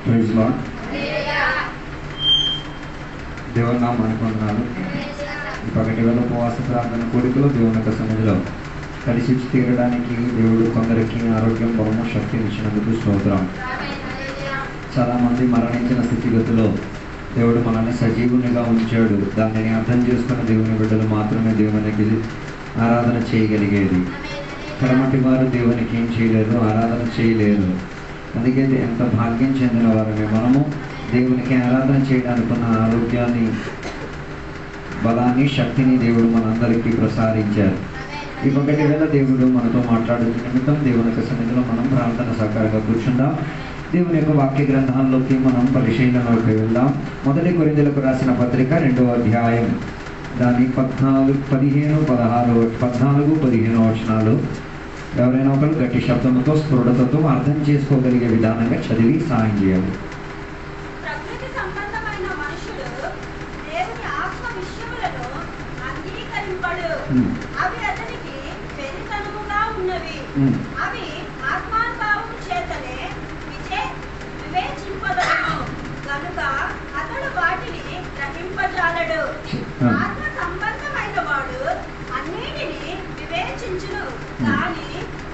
Praise lord. దేవుని నామానికి వందనాలు. ఈ పగటి వేళ ఉపవాస ప్రార్థన కోరికలో దేవుని యొక్క సన్నిధిలో కలిసి తీరడానికి దేవుడు కొందరికి ఆరోగ్యం, బలము, శక్తిని ఇచ్చినందుకు స్తోత్రం. చాలామంది మరణించిన స్థితిగతిలో దేవుడు మనల్ని సజీవునిగా ఉంచాడు. దానిని అర్థం చేసుకున్న దేవుని బిడ్డలు మాత్రమే దేవునికి ఆరాధన చేయగలిగేది. కడమటి వారు దేవునికి ఏం చేయలేరు, ఆరాధన చేయలేరు. అందుకే ఎంత భాగ్యం చెందిన వారమే మనము. దేవునికి ఆరాధన చేయడానికి ఉన్న ఆరోగ్యాన్ని, బలాన్ని, శక్తిని దేవుడు మనందరికీ ప్రసాదించారు. ఈ ఒకటి వేళ దేవుడు మనతో మాట్లాడుతున్న నిమిత్తం దేవుని యొక్క సన్నిధిలో మనం ప్రార్థన సహకారంగా కూర్చుందాం. దేవుని యొక్క వాక్య గ్రంథాల్లోకి మనం పరిశీలనలోకి వెళ్దాం. 1 కొరింథీయులకు రాసిన పత్రిక 2వ అధ్యాయం దాని 14-15 వచనాలు ఎవరైనా ఒకరు గట్టి శబ్దంతో స్ఫురణతో అర్థం చేసుకోగలిగే విధానంగా చదివి సాయం చేయాలి. ప్రకృతి సంబంధమైన మనుషుడు దేవుని ఆత్మ విషయములను అంగీకరింపడు. అవి అతనికి వెరితనముగా ఉన్నవి. అవి ఆత్మానుభావము చేతనే వివేచింపదను కనుక అతడు వాటిని గ్రహింపజాలడు. ఆత్మ సంబంధమైన వాడు అన్నిటిని వివేచించును, కానీ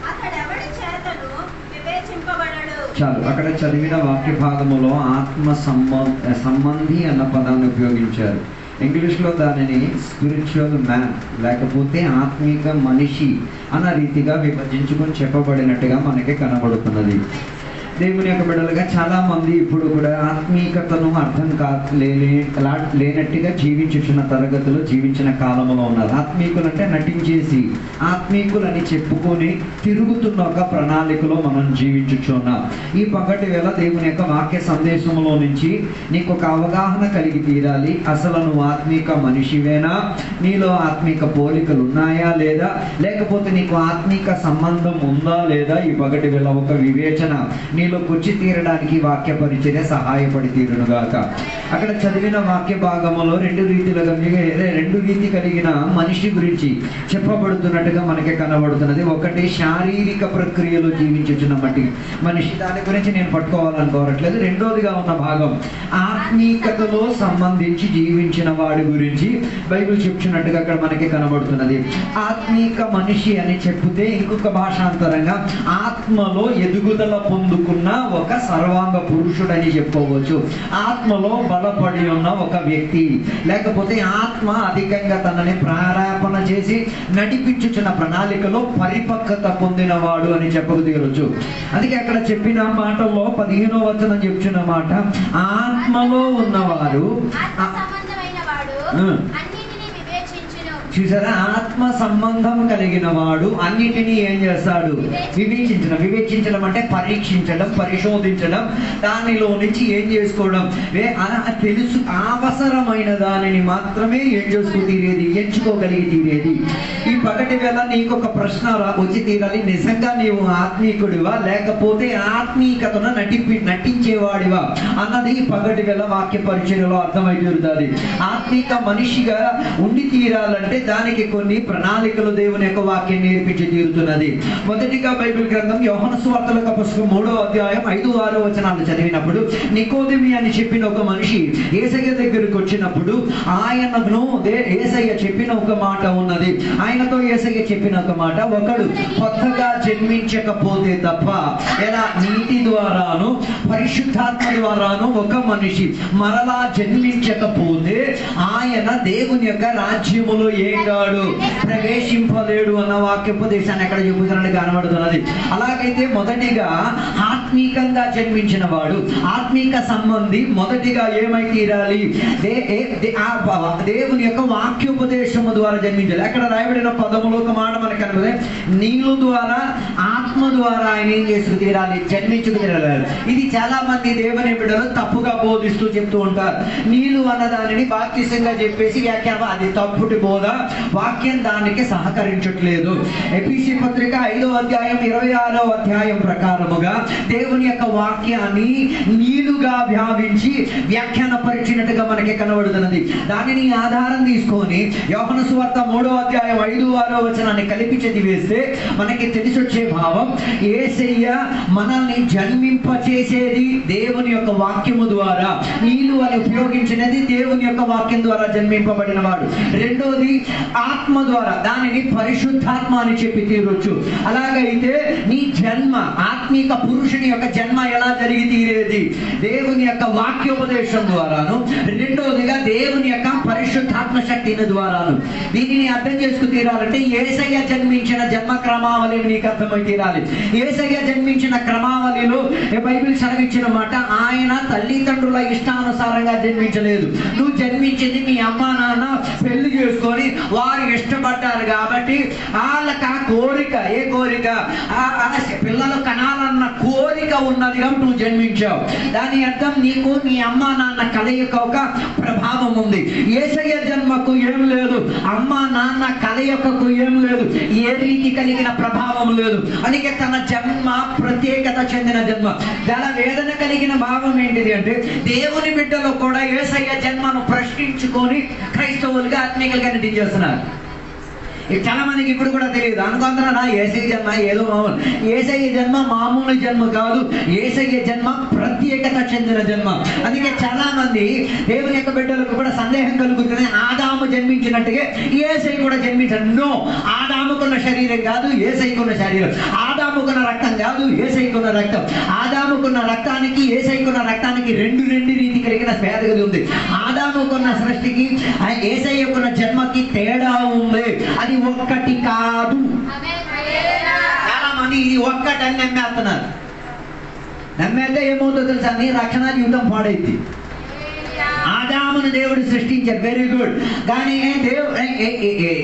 అతడెవడి చేతను వివేచింపబడడు. చాలు. అక్కడ చదివిన వాక్య భాగములో ఆత్మ సంబంధి అన్న పదాన్ని ఉపయోగించారు. ఇంగ్లీష్లో దానిని స్పిరిచువల్ మ్యాన్ లేకపోతే ఆత్మీక మనిషి అన్న రీతిగా విభజించుకొని చెప్పబడినట్టుగా మనకి కనబడుతున్నది. దేవుని యొక్క బిడ్డలుగా చాలామంది ఇప్పుడు కూడా ఆత్మీకతను అర్థం లేనట్టుగా జీవించుచున్న తరగతిలో జీవించిన కాలంలో ఉన్నారు. ఆత్మీకులు అంటే నటించేసి ఆత్మీకులని చెప్పుకొని తిరుగుతున్న ఒక ప్రణాళికలో మనం జీవించుచున్నాం. ఈ పగటి వేళ దేవుని యొక్క వాక్య సందేశంలో నుంచి నీకు ఒక అవగాహన కలిగి తీరాలి. అసలు నువ్వు ఆత్మీక మనిషివేనా, నీలో ఆత్మీక పోలికలు ఉన్నాయా లేదా, లేకపోతే నీకు ఆత్మీక సంబంధం ఉందా లేదా, ఈ పగటి వేళ ఒక వివేచన నీలోకి వచ్చి తీరడానికి వాక్య పరిచర్య సహాయపడి తీరునుగాక. అక్కడ చదివిన వాక్య భాగంలో రెండు రీతి కలిగిన మనిషి గురించి చెప్పబడుతున్నట్టుగా మనకి కనబడుతున్నది. ఒకటి శారీరక ప్రక్రియలో జీవించుచున్న మనిషి, దాని గురించి నేను పట్టుకోవాలనుకోవట్లేదు. రెండోదిగా ఉన్న భాగం ఆత్మీకతలో సంబంధించి జీవించిన వాడి గురించి బైబిల్ చెప్తున్నట్టుగా అక్కడ మనకి కనబడుతున్నది. ఆత్మీక మనిషి అని చెప్తే ఇంకొక భాషాంతరంగా ఆత్మలో ఎదుగుదల పొందుకున్న ఒక సర్వాంగ పురుషుడని చెప్పుకోవచ్చు. ఆత్మలో బలపడి ఉన్న ఒక వ్యక్తి, లేకపోతే ఆత్మ అధికంగా తనని ప్రారాపణ చేసి నడిపించుచున్న ప్రణాళికలో పరిపక్వత పొందినవాడు అని చెప్పగలవచ్చు. అందుకే అక్కడ చెప్పిన మాటల్లో 15వ వచనం చెప్తున్న మాట, ఆత్మలో ఉన్నవారు చూసారా, ఆత్మ సంబంధం కలిగిన వాడు అన్నిటినీ ఏం చేస్తాడు? వివేచించడం అంటే పరీక్షించడం, పరిశోధించడం, దానిలో నుంచి ఏం చేసుకోవడం, తెలుసు అవసరమైన దానిని మాత్రమే ఏం చేసుకో తీరేది, ఎంచుకోగలిగి తీరేది. ఈ పగటి వేళ నీకు ఒక ప్రశ్న వచ్చి తీరాలి. నిజంగా నీవు ఆత్మీకుడివా లేకపోతే ఆత్మీకతను నటించేవాడివా అన్నది ఈ పగటి వేళ వాక్య పరిచర్యలో అర్థమై తీరుతుంది. ఆత్మీక మనిషిగా ఉండి తీరాలంటే దానికి కొన్ని ప్రణాళికలు దేవుని యొక్క వాక్యం నేర్పించి తీరుతున్నది. మొదటిగా బైబిల్ గ్రంథం యోహాను సువార్తల పుస్తకం 3వ అధ్యాయం 5-6 వచనాలు చదివినప్పుడు, నికోదేమి అని చెప్పిన ఒక మనిషి యేసయ్య దగ్గరికి వచ్చినప్పుడు ఆయనను యేసయ్య చెప్పిన ఒక మాట ఉన్నది. ఆయనతో యేసయ్య చెప్పిన ఒక మాట, ఒకడు కొత్తగా జన్మించకపోతే తప్ప, ఎలా నీటి ద్వారాను పరిశుద్ధాత్మ ద్వారాను ఒక మనిషి మరలా జన్మించకపోతే ఆయన దేవుని యొక్క రాజ్యములో ప్రవేశింపలేడు అన్న వాక్యోపదేశాన్ని ఎక్కడ చెబుతున్నట్టు కనబడుతున్నది. అలాగైతే మొదటిగా ఆత్మీకంగా జన్మించిన వాడు, ఆత్మీక సంబంధి మొదటిగా ఏమై తీరాలి? దేవుని యొక్క వాక్యోపదేశము ద్వారా జన్మించాలి. అక్కడ రాయబడిన పదములో ఒక మాట మనకు కనబడే, నీళ్ళు ద్వారా ఆత్మ ద్వారా ఆయన ఏం చేసుకు తీరాలి? జన్మించుకు తీరాలి. ఇది చాలా మంది దేవుని బిడ్డలు తప్పుగా బోధిస్తూ చెప్తూ ఉంటారు. నీళ్ళు అన్న దానిని బాప్తిసంగా చెప్పేసి వ్యాఖ్యానం, అది తప్పుటి బోధ, వాక్యం దానికి సహకరించట్లేదు. ఎఫెసీ పత్రిక 5వ అధ్యాయం 26వ అధ్యాయం ప్రకారముగా దేవుని యొక్క వాక్యాన్ని నీలుగా భావించి వ్యాఖ్యాన పరిచినట్టుగా మనకి కనబడుతున్నది. దానిని ఆధారం తీసుకొని యోహాను సువార్త 3వ అధ్యాయం 5-6వ వచనాన్ని కలిపి చదివేస్తే మనకి తెలిసొచ్చే భావం, యేసయ్య మనల్ని జన్మింప చేసేది దేవుని యొక్క వాక్యము ద్వారా. నీళ్ళు అని ఉపయోగించినది దేవుని యొక్క వాక్యం ద్వారా జన్మింపబడిన వాడు. రెండోది ఆత్మ ద్వారా, దానిని పరిశుద్ధాత్మ అని చెప్పి తీరొచ్చు. అలాగైతే నీ జన్మ, ఆత్మీక పురుషుని యొక్క జన్మ ఎలా జరిగి తీరేది? దేవుని యొక్క వాక్యోపదేశం ద్వారాను, రెండోదిగా దేవుని యొక్క పరిశుద్ధాత్మ శక్తిని ద్వారాను. దీనిని అర్థం చేసుకు తీరాలంటే యేసయ్య జన్మించిన జన్మ క్రమావళి నీకు అర్థమై తీరాలి. యేసయ్య జన్మించిన క్రమావళిలో బైబిల్ సెలవిచ్చిన మాట, ఆయన తల్లిదండ్రుల ఇష్టానుసారంగా జన్మించలేదు. నువ్వు జన్మించింది మీ అమ్మ నాన్న పెళ్లి చేసుకొని వారు ఇష్టపడ్డారు కాబట్టి వాళ్ళకి ఆ కోరిక, ఏ కోరిక? పిల్లలు కనాలన్న కోరిక ఉన్నది కాబట్టి నువ్వు జన్మించావు. దాని అర్థం నీకు నీ అమ్మ నాన్న కలయిక ఒక ప్రభావం ఉంది. యేసయ్య జన్మకు ఏం లేదు, అమ్మ నాన్న కలయికకు ఏం లేదు, ఏ రీతి కలిగిన ప్రభావం లేదు. అందుకే తన జన్మ ప్రత్యేకత చెందిన జన్మ. దాని వేదన కలిగిన భావం ఏంటిది అంటే, దేవుని బిడ్డలో కూడా యేసయ్య జన్మను ప్రశ్నించుకొని క్రైస్తవులుగా ఆత్మీయులుగా నటించేస్తున్నారు. చాలా మందికి ఇప్పుడు కూడా తెలియదు. అనుకుంటున్నా యేసయ్య జన్మ ఏదో మామూలు. యేసయ్య జన్మ మామూలు జన్మ కాదు, యేసయ్య జన్మ ప్రత్యేకత చెందిన జన్మ. అందుకే చాలా మంది దేవుని యొక్క బిడ్డలకు కూడా సందేహం కలుగుతుంది, ఆదాము జన్మించినట్టుగా యేసయ్య కూడా జన్మించాడు. నో, ఆదాముకున్న శరీరం కాదు యేసయ్యకున్న శరీరం, ఆదాముకున్న రక్తం కాదు యేసయ్యకున్న రక్తం. ఆదాముకున్న రక్తానికి యేసయ్యకున్న రక్తానికి రెండు రీతి కలిగిన భేదగతి ఉంది. ఆదాముకున్న సృష్టికి యేసయ్యకున్న జన్మకి తేడా ఉంది. అది ఒక్కటి కాదు. చాలా మంది ఇది ఒక్కటని నమ్మేస్తున్నారు. నమ్మేస్తే ఏమవుతుందో తెలుసా? నీ రక్షణ జీవితం పాడైంది. ఆదామును దేవుడు సృష్టించారు, వెరీ గుడ్. కానీ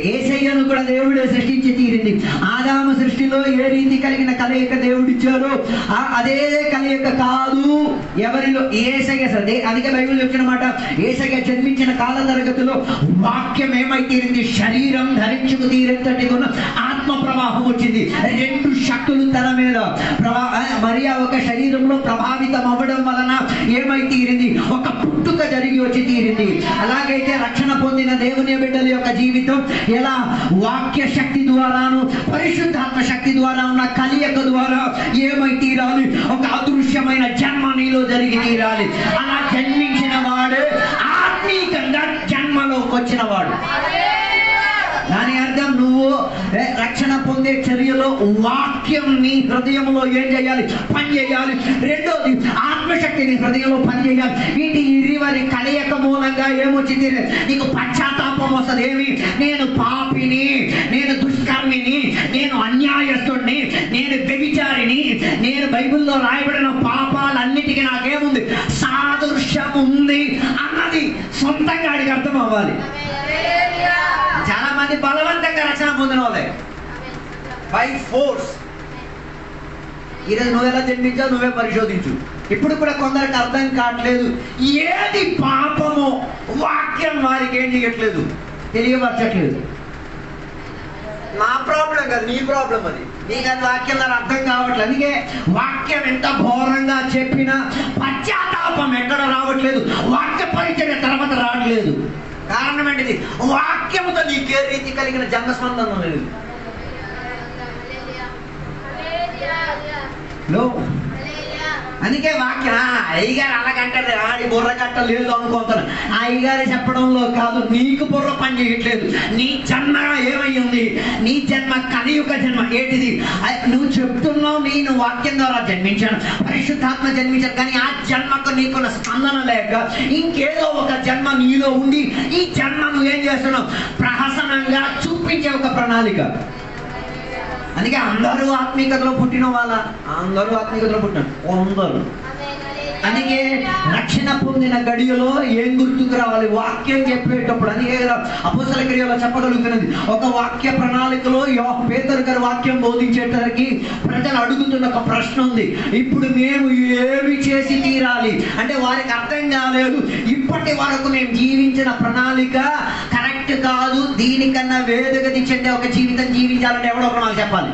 యేసయ్యను కూడా దేవుడే సృష్టించి తీరింది. ఆదాము సృష్టిలో ఏ రీతి కలిగిన కలయిక దేవుడు ఇచ్చారో అదే కలయిక కాదు ఎవరిలో యేసయ్య. అందుకే బైబిల్ చెప్పిన మాట, యేసయ్య జన్మించిన కాల తరగతిలో వాక్యం ఏమై తీరింది? శరీరం ధరించుకు తీరేంతటి ఆత్మ ప్రవాహం వచ్చింది. రెండు శక్తులు తన మీద మరియా ఒక శరీరంలో ప్రభావితం అవ్వడం వలన ఏమై తీరింది? ఒక పుట్టుక జరిగి వచ్చి తీరింది. అలాగైతే రక్షణ పొందిన దేవుని బిడ్డల యొక్క జీవితం ఎలా వాక్య శక్తి ద్వారాను పరిశుద్ధాత్మ శక్తి ద్వారా ఉన్న కలియక ద్వారా ఏమై తీరాలి? ఒక అదృశ్యమైన జన్మ నీలో జరిగి తీరాలి. అలా జన్మించిన వాడే ఆత్మీయంగా జన్మలోకి వచ్చిన వాడు. దాని అర్థం నువ్వు రక్షణ పొందే చర్యలో వాక్యం నీ హృదయంలో ఏం చేయాలి? పని చేయాలి. రెండోది ఆత్మశక్తి నీ హృదయంలో పని చేయాలి. వీటి ఇరువరి కలయిక మూలంగా ఏమొచ్చింది? నీకు పశ్చాత్తాపం వస్తుంది. ఏమి? నేను పాపిని, నేను దుష్కర్మిని, నేను అన్యాయస్తుడిని, నేను వ్యభిచారిని, నేను బైబిల్లో రాయబడిన పాపాలన్నిటికీ నాకేముంది? సాదృశ్యం ఉంది అన్నది సొంతంగా అడిగి అర్థం అవ్వాలి. చాలా మంది బలవంతంగా రక్షణ పొందిన వాళ్ళే, బై ఫోర్స్. ఈరోజు నువ్వెలా జన్మించావు నువ్వే పరిశోధించు. ఇప్పుడు కూడా కొందరికి అర్థం కావట్లేదు ఏది పాపమో వాక్యం వారికి ఏం చేయట్లేదు, తెలియపరచట్లేదు. నా ప్రాబ్లం కాదు, నీ ప్రాబ్లం అది. నీకు అది వాక్యం నాకు అర్థం కావట్లేదు. అందుకే వాక్యం ఎంత ఘోరంగా చెప్పినా పశ్చాత్తాపం ఎక్కడ రావట్లేదు, వాక్య పరిచర్య తర్వాత రావట్లేదు. కారణం ఏంటిది? వాక్యముతో నీకే రీతి కలిగిన జన్మస్పందన లేదు. అందుకే వాక్యం అయ్యగారు అలాగంటారు, ఆడి బుర్ర కట్ట లేదు అనుకుంటాను. ఆ అయ్యగారు చెప్పడంలో కాదు, నీకు బుర్ర పని చేయట్లేదు. నీ జన్మ ఏమయ్యింది? నీ జన్మ కలియుగ జన్మ. ఏంటిది? నువ్వు చెప్తున్నావు నేను వాక్యం ద్వారా జన్మించాను, పరిశుద్ధాత్మ జన్మించాను, కానీ ఆ జన్మకు నీకున్న స్పందన లేక ఇంకేదో ఒక జన్మ నీలో ఉండి ఈ జన్మ నువ్వేం చేస్తున్నావు? ప్రహసనంగా చూపించే ఒక ప్రణాళిక. అందుకే అందరూ ఆత్మీయతలో పుట్టిన వాళ్ళ, అందరూ ఆత్మీయతలో పుట్టిన అందరూ. అందుకే రక్షణ పొందిన గడియలో ఏం గుర్తుకు రావాలి? వాక్యం చెప్పేటప్పుడు. అందుకే అపోస్తల క్రియలో చెప్పగలుగుతున్నది. ఒక వాక్య ప్రణాళికలో పేతురు గారు వాక్యం బోధించేటరికి ప్రజలు అడుగుతున్న ఒక ప్రశ్న ఉంది. ఇప్పుడు మేము ఏమి చేసి తీరాలి అంటే వారికి అర్థం కాలేదు. ఇప్పటి వరకు మేము జీవించిన ప్రణాళిక కరెక్ట్ కాదు, దీనికన్నా వేదగతి చెందే ఒక జీవితం జీవించాలంటే ఎవడో ఒక నాకు చెప్పాలి.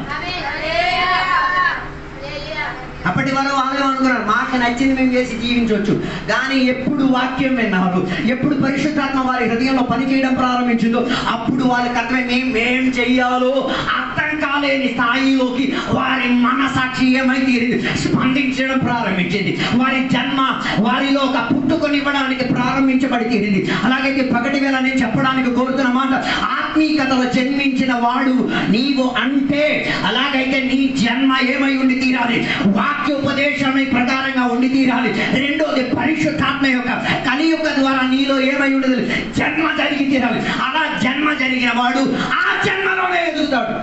అప్పటి వరకు వాళ్ళు అనుకున్నారు మాకు నచ్చింది మేము చేసి జీవించవచ్చు. కానీ ఎప్పుడు వాక్యం విన్నారు, ఎప్పుడు పరిశుద్ధాత్మ వారి హృదయంలో పనిచేయడం ప్రారంభించిందో అప్పుడు వాళ్ళకి అర్థం మేం చెయ్యాలో అర్థం కాలేని స్థాయిలోకి వారి మనసాక్షి ఏమైతే స్పందించడం ప్రారంభించింది. వారి జన్మ వారిలో ఒక పుట్టుకొనివ్వడానికి ప్రారంభించబడి తీరింది. అలాగైతే పగటి వేళ నేను చెప్పడానికి కోరుతున్న మాట, ఆత్మీయతలో జన్మించిన వాడు నీవు అంటే అలాగైతే నీ జన్మ ఏమై ఉండి తీరాలి, వాక్యోపదేశం ప్రకారంగా ఉండి తీరాలి. రెండోది పరిశుద్ధాత్మ యొక్క కలియుగ ద్వారా నీలో ఏమై ఉండదు, జన్మ జరిగి తీరాలి. అలా జన్మ జరిగిన వాడు ఆ జన్మలోనే ఎదుగుతాడు.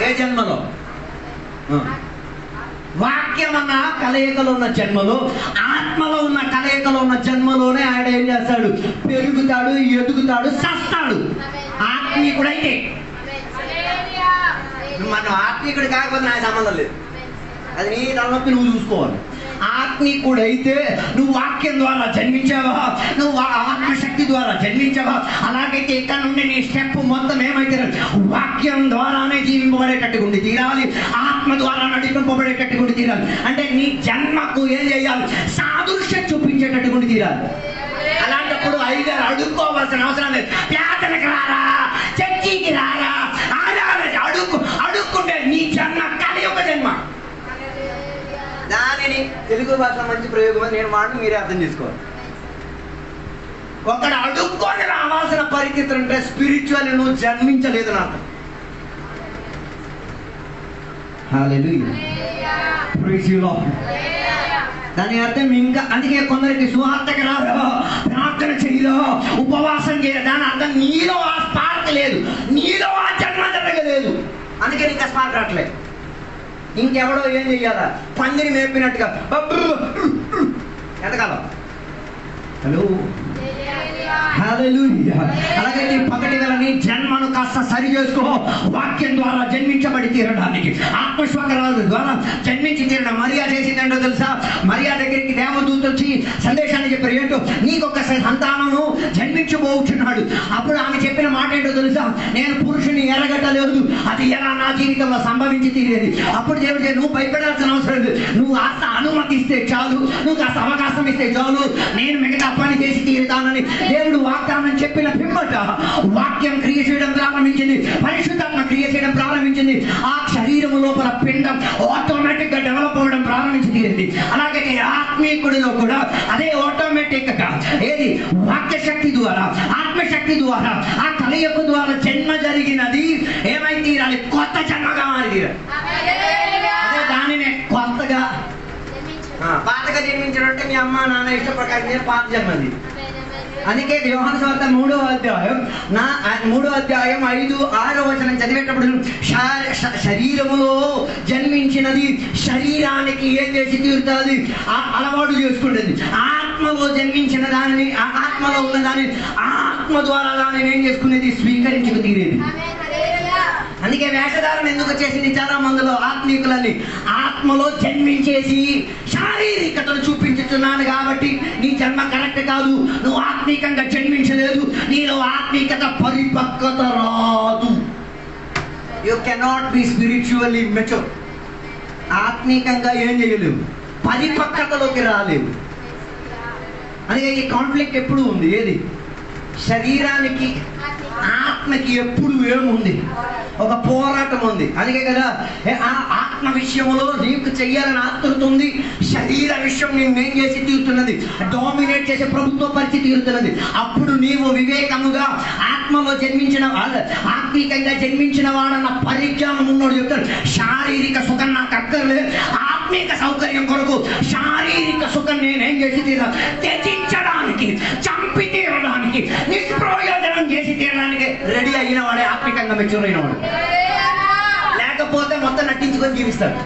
ఏ జన్మలో? వాక్యం అన్న కలయికలో ఉన్న జన్మలో, ఆత్మలో ఉన్న కలయికలో ఉన్న జన్మలోనే ఆయన ఏం చేస్తాడు, పెరుగుతాడు, ఎదుగుతాడు, సస్తాడు. ఆత్మీయుడైతే మనం ఆత్మీయుడు కాకపోతే నాకు సంబంధం లేదు, అది నీ తలనొప్పి నువ్వు చూసుకోవాలి. ఆత్మీయుడైతే నువ్వు వాక్యం ద్వారా జన్మించావా, నువ్వు ఆత్మశక్తి ద్వారా జన్మించావా, అలాగైతే ఇక్కడ నుండి నీ స్టెప్ మొత్తం ఏమైతే వాక్యం ద్వారానే జీవింపబడేటట్టుగా ఉండి తీరాలి, ఆత్మ ద్వారా నడిపింపబడేటట్టుగా ఉండి తీరాలి. అంటే నీ జన్మకు ఏం చేయాలి, సాదృశ్యం చూపించేటట్టుగా ఉండి తీరాలి. అలాంటప్పుడు ఐదారు అడుక్కోవాల్సిన అవసరం లేదు. ప్రార్థనకి రారా, చర్చికి రారా, అడుక్కుంటే నీ జన్మ కలియుగ జన్మ. దానిని తెలుగు భాష మంచి ప్రయోగం అని నేను మాట మీరే అర్థం చేసుకోవాలి. ఒకడు అడుక్కొని రావాల్సిన పరిస్థితి అంటే స్పిరిచువల్ నువ్వు జన్మించలేదు నాకు. దాని అర్థం ఇంకా అందుకే కొందరికి సువార్తకి రాదు, ప్రార్థన చేయలో, ఉపవాసం చేయలేదు. దాని అర్థం నీలో ఆ స్పార్క్ లేదు, నీలో ఆ జన్మ జరగలేదు. అందుకే నీకు ఆ స్పార్క్ రావట్లేదు. ఇంకెవడో ఏం చెయ్యాలా, పందిని మేపినట్టుగా ఎంతకాలం. హలో, అలాగే పగటి వేళ నీ జన్మను కాస్త సరి చేసుకో. వాక్యం ద్వారా జన్మించబడి తీరడానికి, ఆత్మస్వకరాల ద్వారా జన్మించి తీరడం. మరియా చేసింది ఏంటో తెలుసా? మరియా దగ్గరికి దేవదూత వచ్చి సందేశాన్ని చెప్పారు. ఏంటో, నీకొక సంతానము జన్మించబోతున్నాడు. అప్పుడు ఆమె చెప్పిన మాట ఏంటో తెలుసా? నేను పురుషుని ఎరగట్టలేదు, అది ఎలా నా జీవితంలో సంభవించి తీరేది. అప్పుడు దేవుడు, నువ్వు భయపడాల్సిన అవసరం లేదు, నువ్వు కాస్త అనుమతిస్తే చాలు, నువ్వు కాస్త అవకాశం ఇస్తే చాలు, నేను మిగతా పని చేసి తీరుతానని దేవుడు వాగ్దానం చెప్పిన పిమ్మట వాక్యం క్రియ చేయడం ప్రారంభించింది, పరిశుద్ధాత్మ క్రియ చేయడం ప్రారంభించింది. ఆ శరీరం లోపల పిండం ఆటోమేటిక్ గా డెవలప్ అవ్వడం ప్రారంభించి తీరింది. అలాగే ఆత్మీయుడిలో కూడా అదే ఆటోమేటిక్ గా ఏది వాక్య శక్తి ద్వారా, ఆత్మశక్తి ద్వారా, ఆ కలయిక ద్వారా జన్మ జరిగినది ఏమై తీరాలి, కొత్త జన్మగా మారి తీరాలి. అదే దానినే కొత్తగా. పాతగా జన్మించడం అంటే మీ అమ్మ నాన్న ఇష్ట ప్రకారం పాత జన్మది. అందుకే యోహాను సువార్త 3వ అధ్యాయం 5-6 వచనం చదివేటప్పుడు శరీరములో జన్మించినది శరీరానికి ఏం చేసి తీరుతుంది, అలవాటు చేసుకుంటుంది. ఆత్మలో జన్మించిన దానిని, ఆత్మలో ఉన్న దానిని, ఆత్మ ద్వారా దానిని ఏం చేసుకునేది, స్వీకరించుకు తీరేది. అందుకే వేషధారణ ఎందుకు చేసింది చాలా మందిలో ఆత్మీయులని, ఆత్మలో జన్మించేసి శారీరకతను చూపించుతున్నాను కాబట్టి నీ జన్మ కరెక్ట్ కాదు, నువ్వు ఆత్మీకంగా జన్మించలేదు, నీలో ఆత్మీకత పరిపక్వత రాదు. You cannot be spiritually mature. ఆత్మీకంగా ఏం చేయలేవు, పరిపక్వతలోకి రాలేవు. అందుకే ఈ కాన్ఫ్లిక్ట్ ఎప్పుడు ఉంది, ఏది శరీరానికి ఆత్మకి ఎప్పుడు ఏముంది, ఒక పోరాటం ఉంది. అందుకే కదా ఆత్మ విషయంలో నీకు చెయ్యాలని ఆతృత ఉంది, శరీర విషయం నేనేం చేసి తీరుతున్నది, డామినేట్ చేసే ప్రభుత్వ పరిస్థితి తీరుతున్నది. అప్పుడు నీవు వివేకముగా ఆత్మలో జన్మించిన, ఆత్మీకంగా జన్మించిన వాడన్న పరిజ్ఞానం ఉన్నోడు చెప్తాడు, శారీరక సుఖం నాకు అక్కర్లేదు, ఆత్మీక సౌకర్యం కొరకు శారీరక సుఖం నేనేం చేసి తీరాలి, త్యజించడానికి, చంపి తీరడానికి, నిష్ప్రయోజనం చేసి తీరడానికి రెడీ అయిన వాడే ఆత్మికంగా మెచ్యూర్ అయిన వాడు. లేకపోతే మొత్తం నటించుకొని జీవిస్తాడు,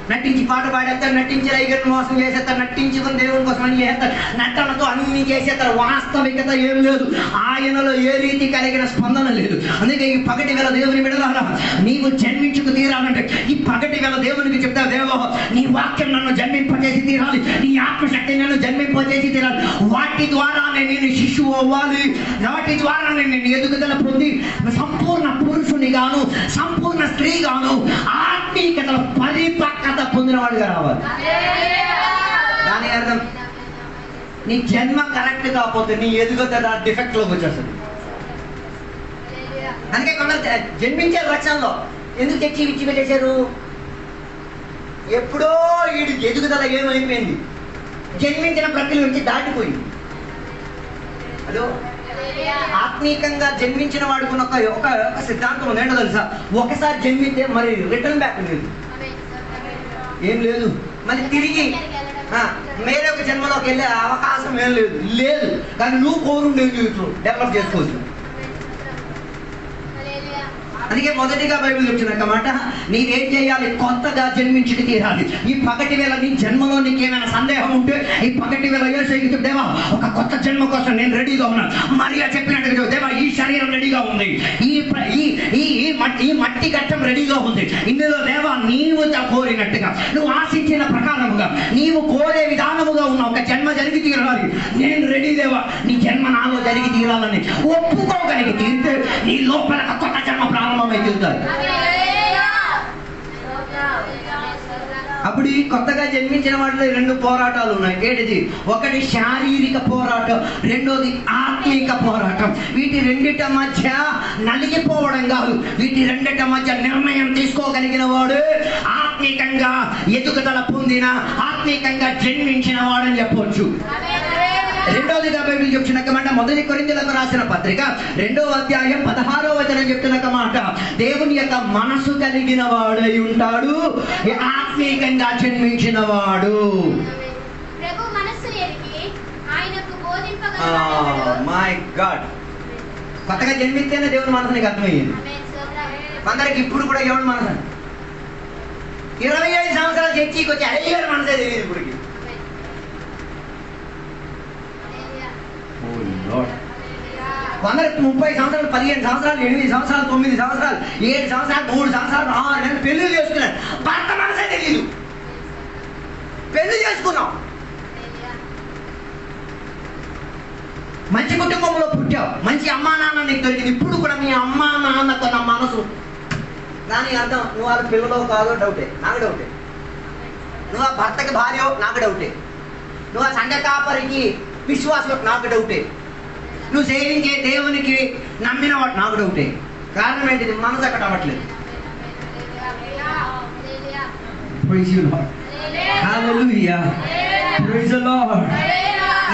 నటించి పాట పాడేస్తారు, నటించి రైగర్ని మోసం చేసేస్తారు, నటించుకొని దేవుని కోసం అని చేస్తారు, నటనతో అన్ని చేసేస్తారు. వాస్తవికత ఏం లేదు, ఆయనలో ఏ రీతి కలిగిన స్పందన లేదు. అందుకే ఈ పగటి వేళ దేవుని విడదారా, నీవు జన్మించుకు తీరాలంటే ఈ పగటి వేళ దేవునికి చెప్తా, దేవో నీ వాక్యం నన్ను జన్మింపచేసి తీరాలి, నీ ఆత్మశక్తి నన్ను జన్మింపచేసి తీరాలి. వాటి ద్వారా నేను శిశువు అవ్వాలి, వాటి ద్వారా నేను ఎదుగుదల పొంది సంపూర్ణ పురుషుని గాను, సంపూర్ణ స్త్రీ గాను, ఆత్మీకతల పరిపక్వత పొందినవాడుగా రావాలి. దాని అర్థం నీ జన్మ కరెక్ట్ కాకపోతే నీ ఎదుగుదల డిఫెక్ట్ లోకి వచ్చేస్తుంది. అందుకే కొందరు జన్మించారు రక్షణలో. ఎందుకు తెచ్చి విడిచిపెట్టేశారు? ఎప్పుడో వీడి ఎదుగుదల ఏమైపోయింది, జన్మించిన ప్రక్రియ నుంచి దాటిపోయింది. హలో, ఆత్మీకంగా జన్మించిన వాడికి ఒక సిద్ధాంతం ఉంది. ఏంటో తెలుసా? ఒకసారి జన్మితే మరి రిటర్న్ బ్యాక్ లేదు, ఏం లేదు. మళ్ళీ తిరిగి వేరే ఒక జన్మలోకి వెళ్ళే అవకాశం ఏం లేదు. కానీ నువ్వు కోరుండే డెవలప్ చేసుకోవచ్చు. అందుకే మొదటిగా బైబిల్ చెప్తున్న మాట, నీవేం చేయాలి? కొత్తగా జన్మించి తీరాలి. ఈ పగటి వేళ నీ జన్మలో నీకేమైనా సందేహం ఉంటే ఈ పగటి వేళ యేసయ్యకు, దేవా ఒక కొత్త జన్మ కోసం నేను రెడీగా ఉన్నాను. మరియా చెప్పినట్టుగా, దేవా ఈ శరీరం రెడీగా ఉంది, ఈ మట్టి ఘట్టం రెడీగా ఉంది. ఇందులో దేవా నీవు కోరినట్టుగా, నువ్వు ఆశించిన ప్రకారముగా, నీవు కోరే విధానముగా ఉన్న ఒక జన్మ జరిగి తీరాలి. నేను రెడీ దేవా, నీ జన్మ నాలో జరిగి తీరాలని ఒప్పుకోగలిగి తీరితే నీ లోపల కొత్త జన్మ ప్రారంభమై తీరుతాయి. అప్పుడు ఈ కొత్తగా జన్మించిన వాటిలో 2 పోరాటాలు ఉన్నాయి. ఏంటిది? ఒకటి శారీరక పోరాటం, రెండోది ఆత్మిక పోరాటం. వీటి రెండిట మధ్య నలిగిపోవడం కాదు, వీటి రెండిట మధ్య నిర్ణయం తీసుకోగలిగిన వాడు ఆత్మికంగా ఎదుగుదల పొందిన, ఆత్మికంగా జన్మించిన వాడని చెప్పవచ్చు. రెండోదిగా బైబిల్ చెప్తున్న మాట, మొదటి కొరింథీయులకు రాసిన పత్రిక 2వ అధ్యాయం 16వ వచనం చెప్తున్న మాట, దేవుని యొక్క మనసు కలిగిన వాడై ఉంటాడు, ఆత్మీకంగా జన్మించిన వాడు. మై గాడ్, కొత్తగా జన్మిస్తేనే దేవుని మనసు నీకు అర్థమయ్యింది. కొందరికి ఇప్పుడు కూడా ఎవరి మనసు 25 సంవత్సరాలు చర్చికి వచ్చి అయ్యారు మనసే తెలియదు ఇప్పటికి. కొందరికి 30 సంవత్సరాలు, 15 సంవత్సరాలు, 8 సంవత్సరాలు, 9 సంవత్సరాలు, 7 సంవత్సరాలు, 3 సంవత్సరాలు, 6 నెలలు పెళ్లి చేసుకున్నారు. భర్త మనసే తెలియదు. పెళ్లి చేసుకున్నాం, మంచి కుటుంబంలో పుట్టావు, మంచి అమ్మా నాన్న నీకు దొరికింది. ఇప్పుడు కూడా మీ అమ్మా నాన్న కొన్న మనసు, దాని అర్థం నువ్వు వాళ్ళ పిల్లలు కాదో డౌటే, నాకు డౌటే. నువ్వు ఆ భర్తకి భార్య, నాకు డౌటే. నువ్వు ఆ సంఘ కాపరికి విశ్వాసం, నాకు డౌటే. నువ్వు సేవించే దేవునికి నమ్మిన వాడు, నాకు డౌటే. కారణం ఏంటిది? మనసు అక్కడ అవ్వట్లేదు. Praise you Lord. Hallelujah. Praise the Lord.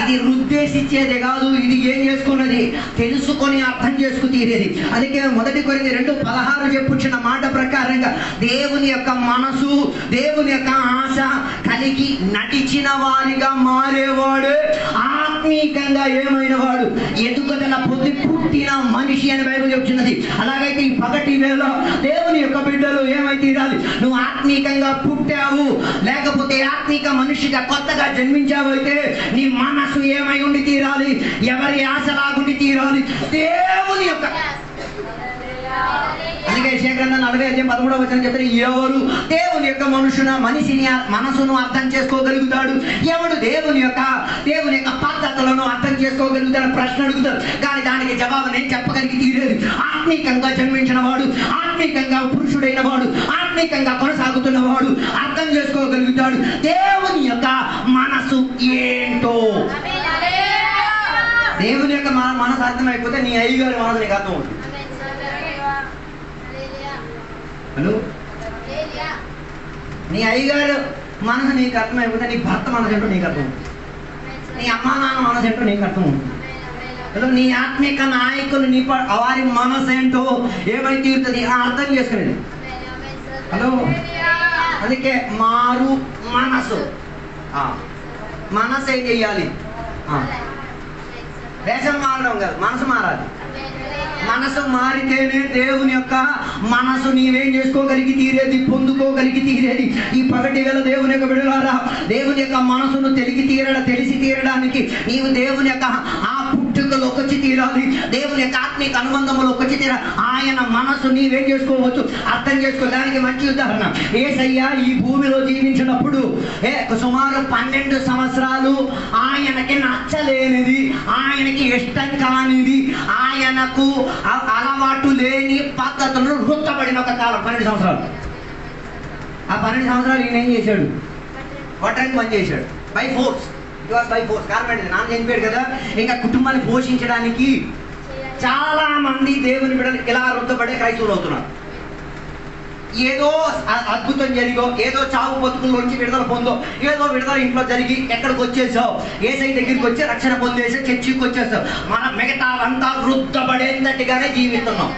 ఇది ఉద్దేశించేదే కాదు, ఇది ఏం చేసుకున్నది? తెలుసుకొని అర్థం చేసుకు తీరేది. అందుకే మొదటి కొరింథీ 2:16 చెప్పుచున్న మాట ప్రకారంగా దేవుని యొక్క మనసు, దేవుని యొక్క ఆశ కలిగి నడిచిన వారిగా మారేవాడు ఆత్మీకంగా ఏమైన వాడు, ఎదుగుదల పొంది పుట్టిన మనిషి అని బైబిల్ చెప్తున్నది. అలాగైతే ఈ పగటి వేళ దేవుని యొక్క బిడ్డలు ఏమై తీరాలి? నువ్వు ఆత్మీకంగా పుట్టావు, లేకపోతే ఆత్మీక మనిషిగా కొత్తగా జన్మించావు అయితే నీ మనసు ఏమై ఉండి తీరాలి? ఎవరి ఆశలాగుండి తీరాలి? దేవుని యొక్క. అందుకే యెషయా గ్రంథం 40:13 వచనం చెప్తే, ఎవరు దేవుని యొక్క మనిషిని మనసును అర్థం చేసుకోగలుగుతాడు? ఎవడు దేవుని యొక్క పద్ధతులను అర్థం చేసుకోగలుగుతాడు? ప్రశ్న అడుగుతాడు, కానీ దానికి జవాబు నేను చెప్పగలిగి తీరేది. ఆత్మీకంగా జన్మించిన వాడు, ఆత్మీకంగా పురుషుడైన వాడు, ఆత్మీకంగా కొనసాగుతున్న వాడు అర్థం చేసుకోగలుగుతాడు దేవుని యొక్క మనసు ఏంటో. దేవుని యొక్క మనసు అర్థమైపోతే నీ అయ్యగారి మనసు నీకు అర్థం అవుతుంది. హలో, నీ అయ్యగారు మనసు నీకు అర్థమైపోతే నీ భర్త మనసు ఏంటో నీకు అర్థం అవుతుంది. నీ అమ్మా నాన్న మనసు ఏంటో నీకు అర్థం అవుతుంది. హలో, నీ ఆత్మిక నాయకులు నీ వారి మనసు ఏంటో ఏమై తీరుతుంది అర్థం చేసుకునేది. హలో, అందుకే మారు మనసు. మనసు ఏం చెయ్యాలి? వేషం మారడం కాదు, మనసు మారాలి. మనసు మారితేనే దేవుని యొక్క మనసు నీవేం చేసుకోగలిగి తీరేది, పొందుకోగలిగి తీరేది. ఈ పగటి వేళ దేవుని యొక్క బిడ్డలారా, దేవుని యొక్క మనసును తెలిసి తీరడానికి నీవు దేవుని యొక్క ఆ పుట్టుకలోకి వచ్చి తీరాలి. దేవుని యొక్క ఆత్మీయ అనుబంధంలోకి వచ్చి తీరాలి. ఆయన మనసు నీవేం చేసుకోవచ్చు, అర్థం చేసుకోవడానికి మంచి ఉదాహరణ యేసయ్య ఈ భూమిలో జీవించినప్పుడు సుమారు 12 సంవత్సరాలు ఆయనకి నచ్చలేనిది, ఆయనకి ఇష్టం కానిది, ఆయనకు అలవాటు లేని పద్ధతులను రుద్దబడిన ఒక కాలం 12 సంవత్సరాలు. ఆ 12 సంవత్సరాలు ఈయన ఏం చేశాడు? వడ్రంగి పని చేశాడు. By force. కారణం ఏంటి? నాన్న చనిపోయాడు కదా, ఇంకా కుటుంబాన్ని పోషించడానికి చాలా మంది దేవుని బిడ్డలు ఇలా రుద్దపడే క్రైస్తవులు అవుతున్నారు. ఏదో అద్భుతం జరిగో, ఏదో చావు బతుకుల్లోంచి విడుదల పొందో, ఏదో విడుదల ఇంట్లో జరిగి ఎక్కడికి వచ్చేసావు, ఏసై దగ్గరికి వచ్చి రక్షణ పొందేసి చర్చికి వచ్చేసావు. మన మిగతా అంతా రుద్దపడేటట్టుగానే జీవిస్తున్నాం.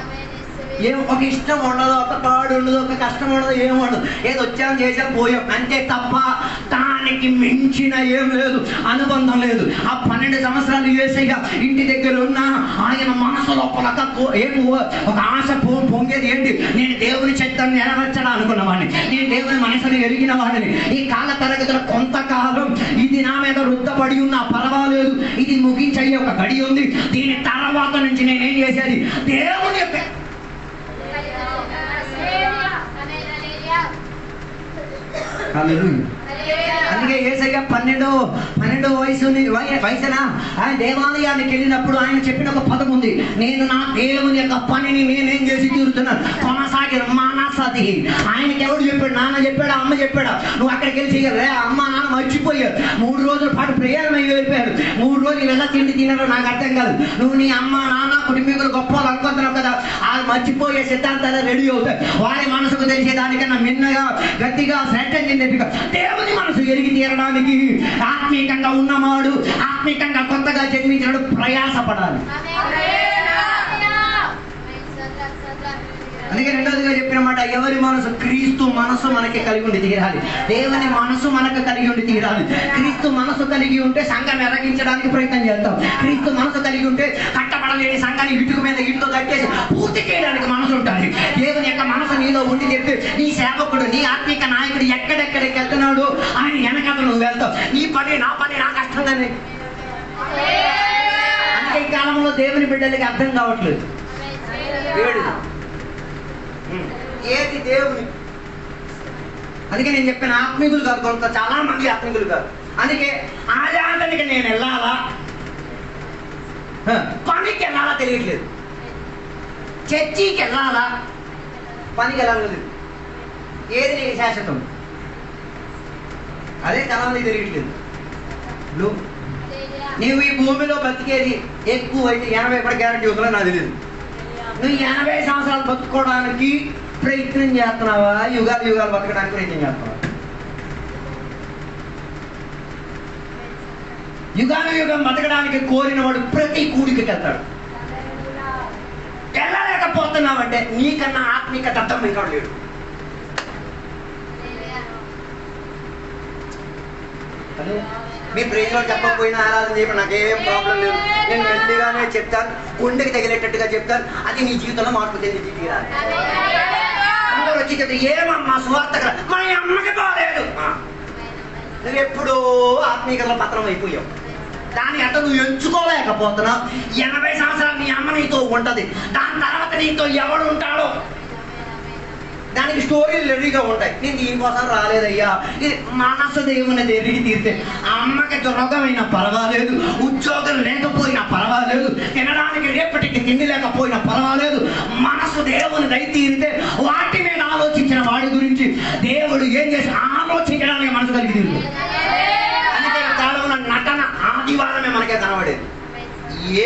ఏం ఒక ఇష్టం ఉండదు, ఒక పాడు ఉండదు, ఒక కష్టం ఉండదు, ఏం ఉండదు. ఏదో వచ్చాం చేసాం పోయాం అంతే తప్ప దానికి మించిన ఏం లేదు, అనుబంధం లేదు. ఆ 12 సంవత్సరాలు యేసయ్య ఇంటి దగ్గర ఉన్న ఆయన మనసు లోపల ఒక ఆశ పొంగేది ఏంటి? నేను దేవుని చిత్తాన్ని నెరవేర్చడం అనుకున్నవాడిని, నేను దేవుని మనసుని ఎరిగిన వాడిని. ఈ కాల తరగతిలో కొంతకాలం ఇది నా మీద రుద్దపడి ఉన్నా పర్వాలేదు, ఇది ముగించే ఒక గడి ఉంది. దీని తర్వాత నుంచి నేనేం చేసేది? దేవుని యొక్క అందుకే యేసయ్య 12 వయసున ఆయన దేవాలయానికి వెళ్ళినప్పుడు ఆయన చెప్పిన ఒక పదం ఉంది, నేను నా దేవుని యొక్క పనిని నేనేం చేసి తీరుతున్నాను, కొనసాగి మానసది. ఆయనకి ఎవడు చెప్పాడు? నాన్న చెప్పాడా? అమ్మ చెప్పాడా? నువ్వు అక్కడికి వెళ్ళి చెయ్యాలి. అమ్మ నాన్న మర్చిపోయారు, 3 రోజుల పాటు ప్రయాణం అయిపోయారు. 3 రోజులు ఎలా తిండి తినరో నాకు అర్థం కాదు. నువ్వు నీ అమ్మ నాన్న కుటుంబీకులు గొప్ప అనుకుంటున్నావు కదా, వాళ్ళు మర్చిపోయే సిద్ధాంతాలు రెడీ అవుతాయి. వారి మనసుకు తెలిసేదానికన్నా మిన్నగా గట్టిగా సెంటెన్స్ చెప్పిగా దేవుని మనసు ఎరిగి తీరడానికి ఆత్మీకంగా ఉన్నవాడు, ఆత్మీకంగా కొత్తగా జన్మించినాడు ప్రయాసపడాలి. అందుకే రెండోదిగా చెప్పిన మాట, ఎవరి మనసు? క్రీస్తు మనసు మనకి కలిగి ఉండి తీరాలి. దేవుని మనసు మనకు కలిగి ఉండి తీరాలి. క్రీస్తు మనసు కలిగి ఉంటే సంఘం ఎరగించడానికి ప్రయత్నం చేస్తాం. క్రీస్తు మనసు కలిగి ఉంటే కట్టబడలేని సంఘాన్ని ఇటుక మీద ఇటుతో కట్టేసి పూర్తి చేయడానికి మనసు ఉంటుంది. దేవుని యొక్క మనసు నీలో ఉండి చెప్తే నీ సేవకుడు, నీ ఆత్మీక నాయకుడు ఎక్కడెక్కడికి వెళ్తున్నాడు ఆయన వెనకాల నువ్వు వెళ్తావు. నీ పని నా పని నా కష్టంగానే. అందుకే ఈ కాలంలో దేవుని బిడ్డలకి అర్థం కావట్లేదు. ఏది దేవుని? అందుకే నేను చెప్పిన ఆత్మీకులు కాదు, కొంత చాలా మంది ఆత్మీకులు కాదు. అందుకే ఆలయానికి నేను వెళ్ళాలా, పనికి వెళ్ళాలా తెలియట్లేదు. చర్చికి వెళ్ళాలా, పనికి వెళ్ళాలి. ఏది నీకు శాశ్వతం? అదే చాలా మంది తెలియట్లేదు. నువ్వు ఈ భూమిలో బతికేది ఎక్కువ అయితే 80 కూడా గ్యారంటీ ఉందో నాకు తెలియదు. నువ్వు 80 సంవత్సరాలు బతుకోవడానికి ప్రయత్నం చేస్తున్నావా, యుగాలు బతకడానికి ప్రయత్నం చేస్తున్నావా? యుగం బతకడానికి కోరిన వాడు ప్రతి కూడికి వెళ్తాడు. వెళ్ళలేకపోతున్నావంటే నీకన్నా ఆత్మీక తత్వం ఇంకా లేడు. మీ ప్రేమలో చెప్పకపోయినా ఆరాధన చేయడం నాకేం ప్రాబ్లం లేదు. నేను మెల్లిగానే చెప్తాను, గుండెకి తగిలేటట్టుగా చెప్తాను. అది నీ జీవితంలో మార్పు తెలియదు. అందరూ వచ్చి చెప్తే ఏమమ్మా సువార్త మా అమ్మకి బాగాలేదు. నువ్వెప్పుడూ ఆత్మీయతలో పత్రం అయిపోయావు. దాని అంటే నువ్వు ఎంచుకోలేకపోతున్నావు. 80 సంవత్సరాలు నీ అమ్మ నీతో ఉంటది, దాని తర్వాత నీతో ఎవడు ఉంటాడో దానికి స్టోరీలు రెడీగా ఉంటాయి. నేను దీనికోసం రాలేదయ్యా, ఇది మనసు దేవుని ఎరిగి తీరితే అమ్మకి రోగమైనా పర్వాలేదు, ఉద్యోగం లేకపోయినా పర్వాలేదు, తినడానికి రేపటికి తిండి లేకపోయినా పర్వాలేదు, మనసు దేవుని దయ తీరితే వాటి మీద ఆలోచించిన వాడి గురించి దేవుడు ఏం చేసి ఆలోచించడానికి మనసు కలిగి తీరుతుంది. అందుకే కాలంలో నటన ఆదివారమే మనకే కనబడేది.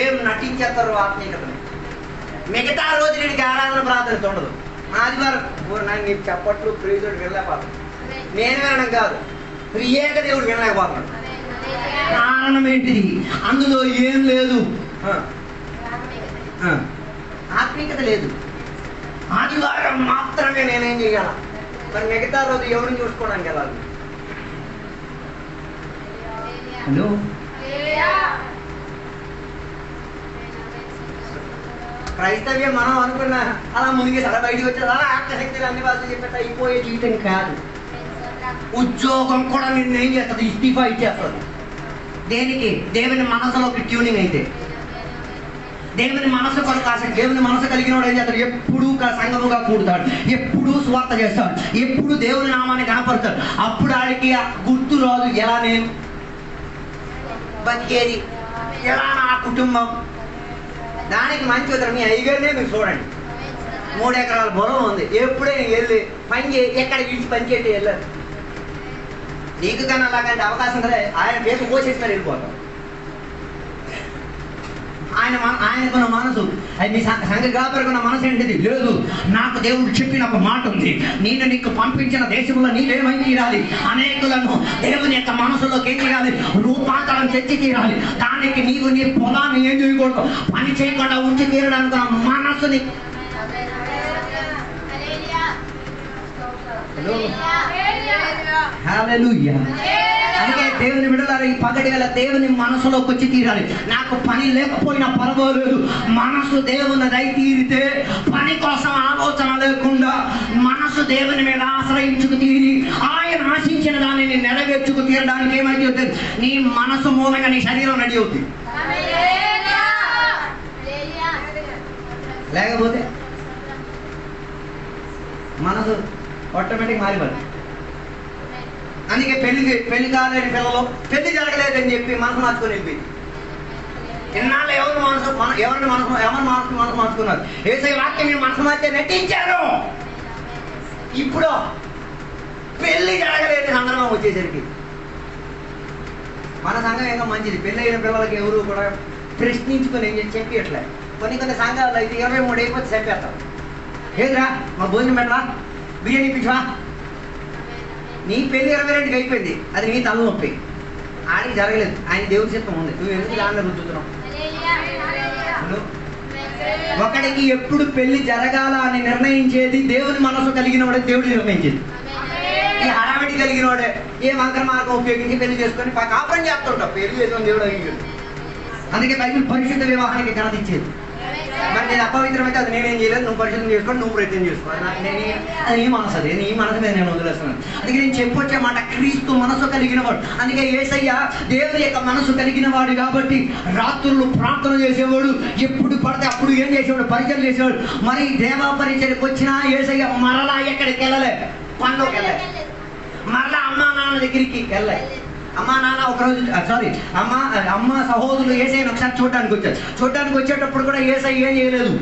ఏం నటించేస్తారు ఆత్మీయతని. మిగతా రోజు నీకు ఆరాధన ప్రార్థన ఉండదు. ఆదివారం నాకు నీకు చెప్పట్లు ప్రియుడు వెళ్ళలేకపోతాడు. నేను వినడం కాదు, ప్రియేక దేవుడు వినలేకపోతున్నాడు. కారణం ఏంటిది? అందులో ఏం లేదు, ఆత్మీయత లేదు. ఆదివారం మాత్రమే నేనేం చెయ్యాల, మరి మిగతా రోజు ఎవరిని చూసుకోవడానికి వెళ్ళాలి? హలో, క్రైస్తవ్యం మనం అనుకున్న అలా మునిగి అలా బయటికి వచ్చేది అలా ఆత్మశక్తులు అన్ని భాషలు చెప్పేట అయిపోయే జీవితం కాదు. ఉద్యోగం కూడా నిన్ను ఏం చేస్తుంది? ఇస్తిఫా ఇచ్చేస్తుంది. దేనికి? దేవుని మనసులోకి ట్యూనింగ్ అయితే. దేవుని మనసు కొరకు ఆశ, దేవుని మనసు కలిగిన వాడు ఏం చేస్తాడు? ఎప్పుడూ సంఘముగా కూడుతాడు, ఎప్పుడూ స్వార్థ చేస్తాడు, ఎప్పుడు దేవుని నామాన్ని కనపడతాడు. అప్పుడు ఆడికి గుర్తు రాదు ఎలా నేను బతికేది, ఎలా నా కుటుంబం. దానికి మంచి ఉత్తరం మీ అయ్యగారినే మీరు చూడండి. 3 ఎకరాల పొలం ఉంది, ఎప్పుడైనా వెళ్ళి పని చేయి, ఎక్కడ పిలిచి పని చేయండి వెళ్ళారు. నీకు కానీ అలాగంటే అవకాశం కదా, ఆయన పేరు పోసేస్తారు వెళ్ళిపోతాం. ఆయనకున్న మనసు, అది నీ సంఘ కాపరికున్న మనసు ఏంటిది? లేదు, నాకు దేవుడు చెప్పిన ఒక మాట ఉంది, నేను నీకు పంపించిన దేశంలో నీవేమై తీరాలి, అనేకులను దేవుని యొక్క మనసులోకి ఏం చేయాలి? రూపాంతరం తెచ్చి తీరాలి. దానికి నీవు నీ పొలాన్ని ఏం చేయకూడదు, పని చేయకుండా ఉంచి తీరడానికి మనసుని హల్లెలూయా. అందుకే దేవుని విడుదల ఈ పగటి వేళ దేవుని మనసులోకి వచ్చి తీరాలి. నాకు పని లేకపోయినా పర్వాలేదు, మనసు దేవుని దయ తీరితే పని కోసం ఆలోచన లేకుండా మనసు దేవుని మీద ఆశ్రయించుకు తీరి ఆయన ఆశించిన దానిని నెరవేర్చుకు తీరడానికి ఏమైతే నీ మనసు మూలంగా నీ శరీరం రెడీ అవుతుంది. లేకపోతే మనసు ఆటోమేటిక్ మారిపోతుంది. అందుకే పెళ్లి కాలేని పిల్లలు పెళ్లి జరగలేదని చెప్పి మనసు మార్చుకొని వెళ్ళిపోయింది. ఇన్నాళ్ళు ఎవరిని మనసు మార్చుకున్నారు? యేసయ్య వాక్యం మీరు మనసు మార్చే నటించారు. ఇప్పుడు పెళ్లి జరగలేని సందర్భం వచ్చేసరికి మన సంఘం ఏదో మంచిది, పెళ్ళి అయిన పిల్లలకి ఎవరు కూడా ప్రశ్నించుకొని చెప్పి ఎట్లా కొన్ని సంఘాల్లో ఇది 23 అయిపోతే చంపేస్తాం. ఏదిరా మా భోజనం పెట్టరా, బిర్యానీ పిచ్చవా, నీ పెళ్లి 22కి అయిపోయింది, అది నీ తల నొప్పి, ఆడికి జరగలేదు, ఆయన దేవుడి చిత్తం ఉంది, నువ్వు ఎందుకు దానిలో రుద్దుతున్నావు? ఒకడికి ఎప్పుడు పెళ్లి జరగాల అని నిర్ణయించేది దేవుని మనసు కలిగిన వాడే దేవుడు నిర్ణయించేది. ఈ హడావిడి కలిగిన వాడే ఏ మంత్ర మార్గం ఉపయోగించి పెళ్లి చేసుకొని కాపురం చేస్తుంటావు. పెళ్లి చేసుకొని దేవుడు అడిగాడు. అందుకే బైబిల్ పరిశుద్ధ వివాహానికి ఘనత ఇచ్చేది. మరి నేను అపవిత్రమైతే అది నేనేం చేయలేదు, నువ్వు పరిశుద్ధం చేసుకొని నువ్వు ప్రయత్నం చేసుకో, అది నీ మనసు, అది నీ మనసు మీద నేను వదిలేస్తున్నాను. అందుకే నేను చెప్పొచ్చే మాట క్రీస్తు మనసు కలిగిన వాడు. అందుకే యేసయ్య దేవుని యొక్క మనసు కలిగిన వాడు కాబట్టి రాత్రులు ప్రార్థన చేసేవాడు, ఎప్పుడు పడితే అప్పుడు ఏం చేసేవాడు? పరిచయం చేసేవాడు. మరి దేవా పరిచయకు వచ్చినా యేసయ్య మరలా ఎక్కడికి వెళ్ళలే, పనులోకి వెళ్ళలే, మరలా అమ్మా నాన్న దగ్గరికి వెళ్ళలే. అమ్మా నాన్న ఒకరోజు అమ్మ సహోదరులు యేసయ్యను ఒకసారి చూడడానికి వచ్చేటప్పుడు కూడా యేసయ్య ఏం చేయలేదు.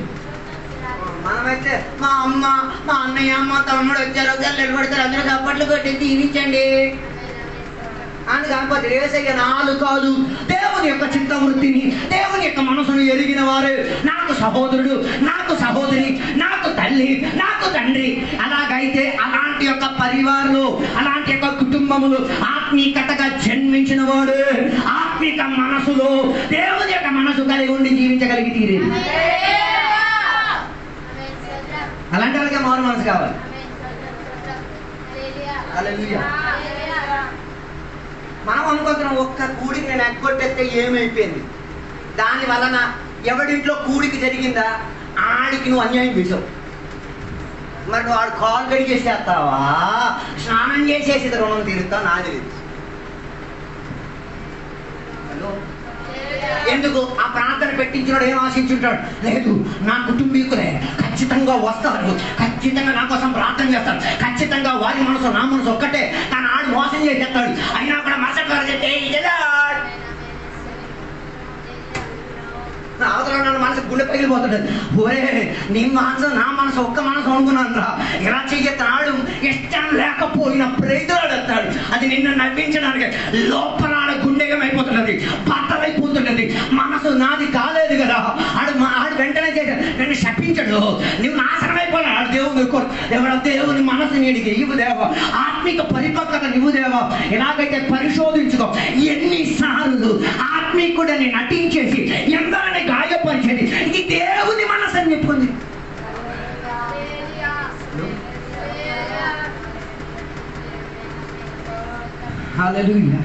మనమైతే మా అమ్మ మా అన్నయ్య మా తమ్ముడు వచ్చారు, నిలబడతారు, అందరూ చప్పట్లు కొట్టి దీవించండి అని కాకపోతే యేసయ్య నాలు కాదు, దేవుని యొక్క చిత్తవృత్తిని దేవుని యొక్క మనసును ఎరిగిన వారు, నాకు సహోదరుడు, నాకు సహోదరి, నాకు తల్లి, నాకు తండ్రి. అలాగైతే అలాంటి యొక్క పరివారంలో అలాంటి యొక్క కుటుంబములు ఆత్మీకతగా జన్మించిన వాడు ఆత్మిక మనసులో దేవుని యొక్క మనసు కలిగి ఉండి జీవించగలిగి తీరేది. అలాంటి వాళ్ళకే మారు మనసు కావాలి. హల్లెలూయా. మనం అనుకుంటున్నాం ఒక్క కూడికి నేను ఎగ్గొట్టేస్తే ఏమైపోయింది, దాని వలన ఎవడింట్లో కూడికి జరిగిందా ఆడికి నువ్వు అన్యాయం చేసావు. మరి నువ్వు ఆడు కాలు కడిగేసేస్తావా, స్నానం చేసేసి రుణం తీరుతావు? నాది లేదు. ఎందుకు? ఆ ప్రార్థన పెట్టించినాడు ఏం ఆశించుంటాడు? లేదు, నా కుటుంబీకులే ఖచ్చితంగా వస్తారు, ఖచ్చితంగా నా కోసం ప్రార్థన చేస్తారు, ఖచ్చితంగా వారి మనసు నా మనసు ఒక్కటే, కానీ ఆడు మోసం చేసేస్తాడు. అయినా కూడా మరుసటి వారు చెప్తే అవతల నన్ను మనసు గుండె పగిలిపోతుంటది. ఒరే నీ మనసు నా మనసు ఒక్క మనసు అనుకున్నాను రా, ఇలా చెయ్యతాడు ఇష్టం లేకపోయినా ప్రేతులాడతాడు. అది నిన్ను నవ్వించడానికి లోపల గుండెగమైపోతున్నది, బట్టలైపోతున్నది. మనసు నాది కాలేదు కదా, ఆడు వెంటనే చేశాడు, నన్ను శపించడు, నువ్వు నాశనం అయిపోయినా ఆడు దేవుని మనసు నీడికి ఇవ్వు దేవా, ఆత్మిక పరిపక్వత నువ్వు దేవా. ఎలాగైతే పరిశోధించుకో, ఎన్నిసార్లు ఆత్మీకుడని నటించేసి ఎందరిని గాయపరిచేది ఇది దేవుని మనసు అని చెప్పుకుంది. హల్లెలూయా.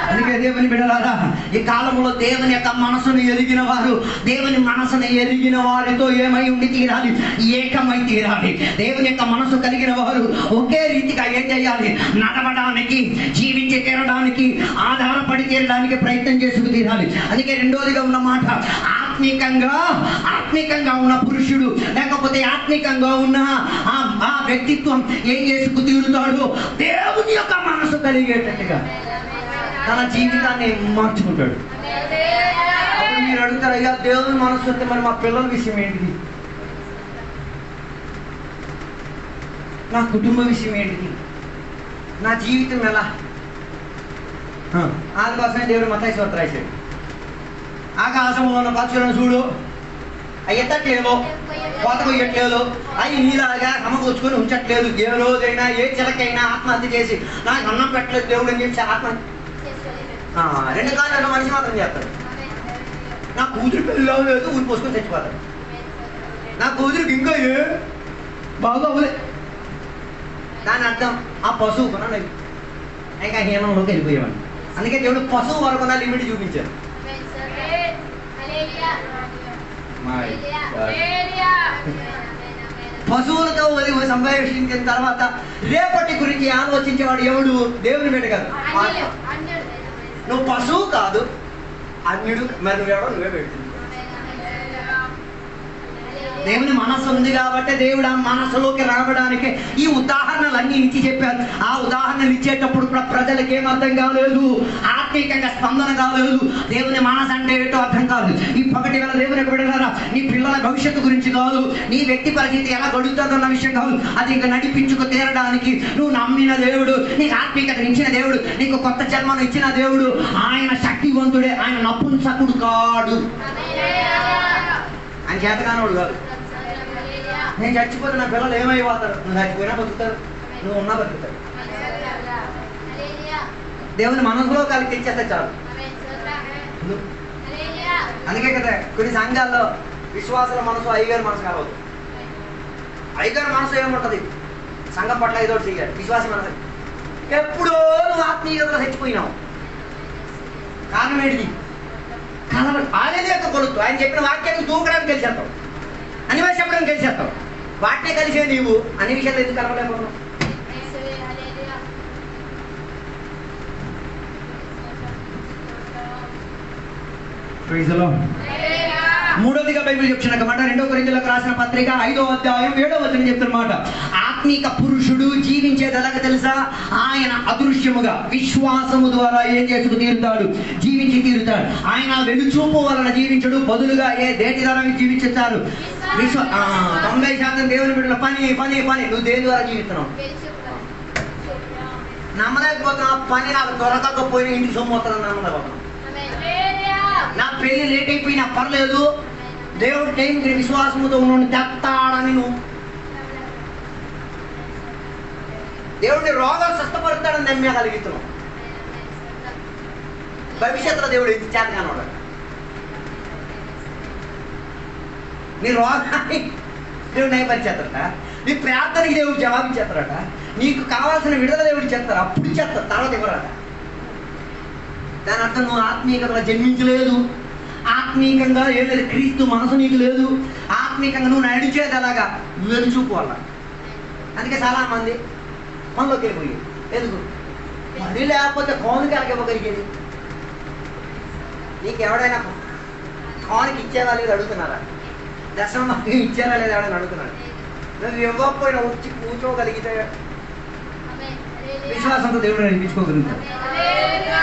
అందుకే దేవుని బిడ్డలారా, ఈ కాలంలో దేవుని యొక్క మనసును ఎరిగిన వారు, దేవుని మనసును ఎరిగిన వారితో ఏమై ఉండి తీరాలి? ఏకమై తీరాలి. దేవుని యొక్క మనసు కలిగిన వారు ఒకే రీతిగా ఏం చేయాలి? నడవడానికి, జీవించి తీరడానికి, ఆధారపడి తీరడానికి ప్రయత్నం చేసుకు తీరాలి. అందుకే రెండోదిగా ఉన్న మాట, ఆత్మికంగా ఉన్న పురుషుడు లేకపోతే ఆత్మికంగా ఉన్న ఆ వ్యక్తిత్వం ఏం చేసుకు తీరుతాడు? దేవుని యొక్క మనసు కలిగేటట్టుగా తన జీవితాన్ని మార్చుకుంటాడు. అప్పుడు మీరు అడుగుతారు, అయ్యా దేవుని మనసు వస్తే మరి మా పిల్లల విషయం ఏంటిది, నా కుటుంబ విషయం ఏంటిది, నా జీవితం ఎలా? అందుకోసమే దేవుడు మత్తయి సువార్త రాశాడు. ఆకాశంలో ఉన్న పక్షులను చూడు, అవి ఎత్తట్లేదు, కోత కొయ్యట్లేదు, అవి నీలాగా సమకూర్చుకొని ఉంచట్లేదు. ఏ రోజైనా ఏ చిలకైనా ఆత్మహత్య చేసి నాకు అన్నం పెట్టలేదు దేవుడు అని చెప్పి ఆత్మహత్య 2 కాళ్ళు మనిషి మాత్రం చేస్తాడు. నా కూతురు పెళ్ళి లేదు, ఊరి పోసుకొని చచ్చిపోతాడు. నా కూతురికి ఇంకా బాగా అవ్వలే. దాని అర్థం ఆ పశువు కొన ఇంకా హీనంలోకి వెళ్ళిపోయేవాడు. అందుకే దేవుడు పశువు వరకు లిమిట్ చూపించారు. పశువులతో సంభాషించిన తర్వాత రేపటి గురించి ఆలోచించేవాడు ఎవడు? దేవుని బిడ్డ కాదు. నువ్వు పశువు కాదు, అన్యుడు. మరి నువ్వెవడో నువ్వే పెడుతుంది. దేవుని మనస్సు ఉంది కాబట్టి దేవుడు ఆ మనస్సులోకి రావడానికి ఈ ఉదాహరణలన్నీ ఇచ్చి చెప్పారు. ఆ ఉదాహరణలు ఇచ్చేటప్పుడు కూడా ప్రజలకు ఏం అర్థం కాలేదు, ఆత్మీయంగా స్పందన కాలేదు. దేవుని మనసు అంటే ఏంటో అర్థం కాదు. ఈ పగటి వేళ దేవుని బిడ్డలారా, నీ పిల్లల భవిష్యత్తు గురించి కాదు, నీ వ్యక్తి పరిస్థితి ఎలా గడుగుతుందన్న విషయం కాదు. అది ఇంకా నడిపించుకు తీరడానికి నువ్వు నమ్మిన దేవుడు, నీకు ఆత్మీయతను ఇచ్చిన దేవుడు, నీకు కొత్త జన్మను ఇచ్చిన దేవుడు, ఆయన శక్తివంతుడే, ఆయన నపుంసకుడు కాడు, ఆయన చేతగానోడు కాదు. నేను చచ్చిపోతే నా పిల్లలు ఏమైపోతారు? నువ్వు చచ్చిపోయినా బతుకుతారు, నువ్వు ఉన్నా బతుకుతారు. దేవుని మనసులో కలిగి తెచ్చేస్తే చాలు. అందుకే కదా కొన్ని సంఘాల్లో విశ్వాసాల మనసు అయ్యగారి మనసు కావద్దు. అయ్యగారి మనసు ఏముంటది? సంఘం పట్ల ఏదో చెయ్యాలి. విశ్వాస మనసు ఎప్పుడో నువ్వు ఆత్మీయతలో చచ్చిపోయినావు. కారణం ఏంటిది? ఆయన యొక్క కొలుతు, ఆయన చెప్పిన వాక్యాన్ని దూకడానికి కలిసేస్తావు, అన్ని విషయాలు చెప్పడానికి కలిసేస్తావు. వాటినే కలిసే నీవు అన్ని విషయాలు ఎందుకు కలవలేకపోతున్నావు? మూడోదిగా బైబిల్ చెప్తున్నమాట 2 కొరింథీయులకు రాసిన పత్రిక 5వ అధ్యాయం 7వ వచనం చెప్తున్నమాట. ఆత్మీక పురుషుడు జీవించేది ఎలాగ తెలుసా? ఆయన అదృశ్యముగా విశ్వాసము ద్వారా ఏం చేసుకు తీరుతాడు? జీవించి తీరుతాడు. ఆయన వెలుచూపు వలన జీవించడు, బదులుగా దేని ద్వారా జీవించారు? 90% దేవుని బిడ్డల పని పని పని. నువ్వు దేని ద్వారా జీవిస్తున్నావు? నమ్మలేకపోతున్నా. పని నాకు దొరకకపోయినా ఇంటికి సొమ్ము వస్తుందని నమ్మలేకపోతున్నావు. నా పెళ్లి లేట్ అయిపోయినా పర్లేదు, దేవుడు టైంకి విశ్వాసముతో ఉన్న తెస్తాడని నువ్వు, దేవుడిని రోగాలు స్వస్థపరుస్తాడని నమ్మగలుగుతున్నావు. భవిష్యత్తులో దేవుడు ఇది చేతగానోడు. నీ రోగాన్ని దేవుడు నయపరిచేస్తారట, నీ ప్రార్థనకి దేవుడు జవాబిచ్చేస్తారట, నీకు కావాల్సిన విడుదల దేవుడు చేస్తారు, అప్పుడు చేస్తారు, తర్వాత ఇవ్వరట. దాని అర్థం నువ్వు ఆత్మీయతలో జన్మించలేదు, ఆత్మీయంగా ఏం లేదు, క్రీస్తు మనసు నీకు లేదు. ఆత్మీయంగా నువ్వు నడిచేది అలాగా వెలుచూపు వల్ల. అందుకే చాలా మంది మనలోకి వెళ్ళిపోయి ఎందుకు మరి లేకపోతే కోనికి ఎలాగ ఇవ్వగలిగేది? నీకు ఎవడైనా కోనికి ఇచ్చేవా లేదు అడుగుతున్నారా? దర్శనం మాకు ఇచ్చారా లేదా ఎవడైనా అడుగుతున్నాడు? నువ్వు ఇవ్వకపోయినా వచ్చి కూర్చోగలిగితే విశ్వాసంతో దేవుడు నడిపించుకోగలుగుతాం.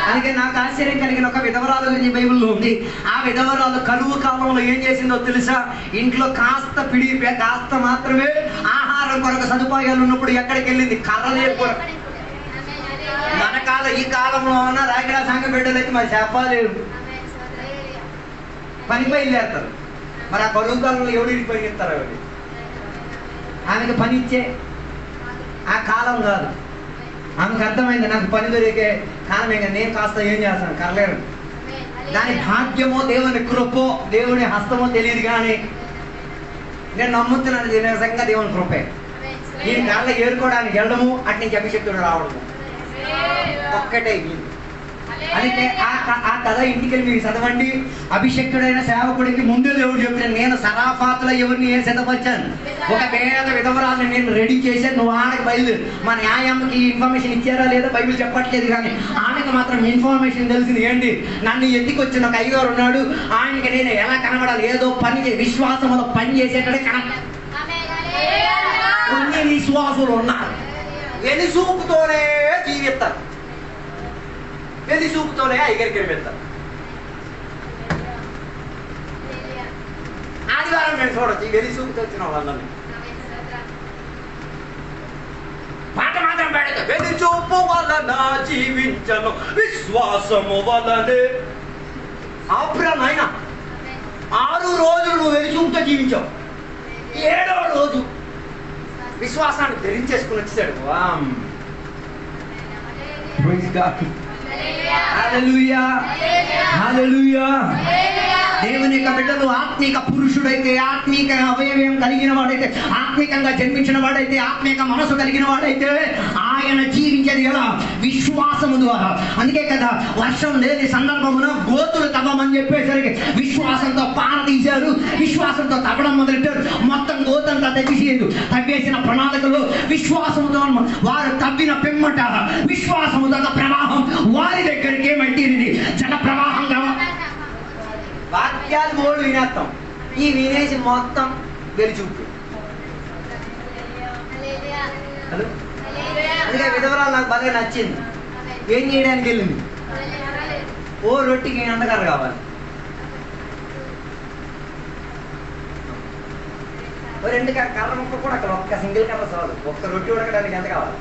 అందుకే నాకు ఆశ్చర్యం కలిగిన ఒక విధవరాలు గురించి బైబిల్లో ఉంది. ఆ విధవరాలు కరువు కాలంలో ఏం చేసిందో తెలుసా? ఇంట్లో కాస్త పిడి కాస్త మాత్రమే ఆహారం కొరకు సదుపాయాలు ఉన్నప్పుడు ఎక్కడికి వెళ్ళింది? కర్రలేపు. మన కాలం ఈ కాలంలో ఉన్న రాయగడ సంఘ బిడ్డలైతే మరి చెప్పలేరు, పని బయలుదేరుతారు. మరి ఆ కరువు కాలంలో ఎవరికి పని ఇస్తారు? ఆవిడ ఆమెకు పని ఇచ్చే ఆ కాలం కాదు. ఆమెకు అర్థమైంది నాకు పని దొరికే కాలమే, నేను కాస్త ఏం చేస్తాను కర్లేరు. దాని భాగ్యమో దేవుని కృపో దేవుని హస్తమో తెలియదు, కానీ నేను నమ్ముతున్నాను నిజంగా దేవుని కృపే. నేను కళ్ళ ఏరుకోవడానికి వెళ్ళడము, అటు నుంచి అభిషక్తుడు రావడము ఒక్కటే. అందుకే ఆ కథ ఇంటికి వెళ్ళి మీరు చదవండి. అభిషక్తుడైన సేవకుడికి ముందే దేవుడు చెప్పాను, నేను సరాఫాతులో ఎవరిని ఏం సిద్ధపరిచాను, ఒక పేద విధవరాలను నేను రెడీ చేశాను, నువ్వు ఆడకి బయలుదేరు. మా న్యాయంకి ఇన్ఫర్మేషన్ ఇచ్చారా లేదా బైబిల్ చెప్పట్లేదు, కానీ ఆమెకు మాత్రం ఇన్ఫర్మేషన్ తెలిసింది. ఏంటి? నన్ను ఎత్తికొచ్చిన ఒక అయ్యగారు ఉన్నాడు, ఆయనకి నేను ఎలా కనబడాలి, ఏదో పని విశ్వాసంలో పని చేసేటట్టు కనబడాలి. కొన్ని విశ్వాసులు ఉన్నారు వెలిసూపుతోనే జీవిస్తారు, వెలిసూపుతోనే అయ్యగారికి వెళ్తారు. ఆదివారం నేను చూడొచ్చు ఈ వెలిసూపుతో వచ్చిన వాళ్ళని. పాట మాత్రం పెడతా, వెలిచూపు వలన జీవించను విశ్వాసము వలనే. ఆపురా నాయన, 6 రోజులు నువ్వు వెలిచూపుతో జీవించావు. 7వ రోజు విశ్వాసాన్ని ధరించేసుకుని వచ్చాడు. Praise God. Hallelujah. Hallelujah. దేవుని యొక్క బిడ్డలు ఆత్మీక పురుషుడైతే, ఆత్మీక అవయవం కలిగిన వాడైతే, ఆత్మీకంగా జన్మించిన వాడైతే, ఆత్మీక మనసు కలిగిన వాడైతే ఆయన జీవించేది ఎలా? విశ్వాసము ద్వారా. అందుకే కదా వర్షం లేని సందర్భమున గోతులు తవ్వమని చెప్పేసరికి విశ్వాసంతో పార తీశారు, విశ్వాసంతో తవ్వడం మొదలెట్టారు. మొత్తం గోతంతా తగ్గిసేది. తగ్గేసిన ప్రణాళికలో విశ్వాసముతో వారు తవ్విన పిమ్మట విశ్వాసముతో ప్రవాహం వారి దగ్గరికి ఏమంటేది జల ప్రవాహంగా. వాక్యాలు మూడు వినేస్తాం, ఈ వినేసి మొత్తం వెలిచూపు. హలో, అందుకే విధవరాలు నాకు బాగా నచ్చింది. ఏం చేయడానికి వెళ్ళింది? ఓ రొట్టికి ఎంతకర్ర కావాలి, ఓ 2 కర్ర ముక్క కూడా అక్కడ ఒక్క సింగిల్ కర్ర చాలు. ఒక్క రొట్టి ఉడకడానికి ఎంత కావాలి?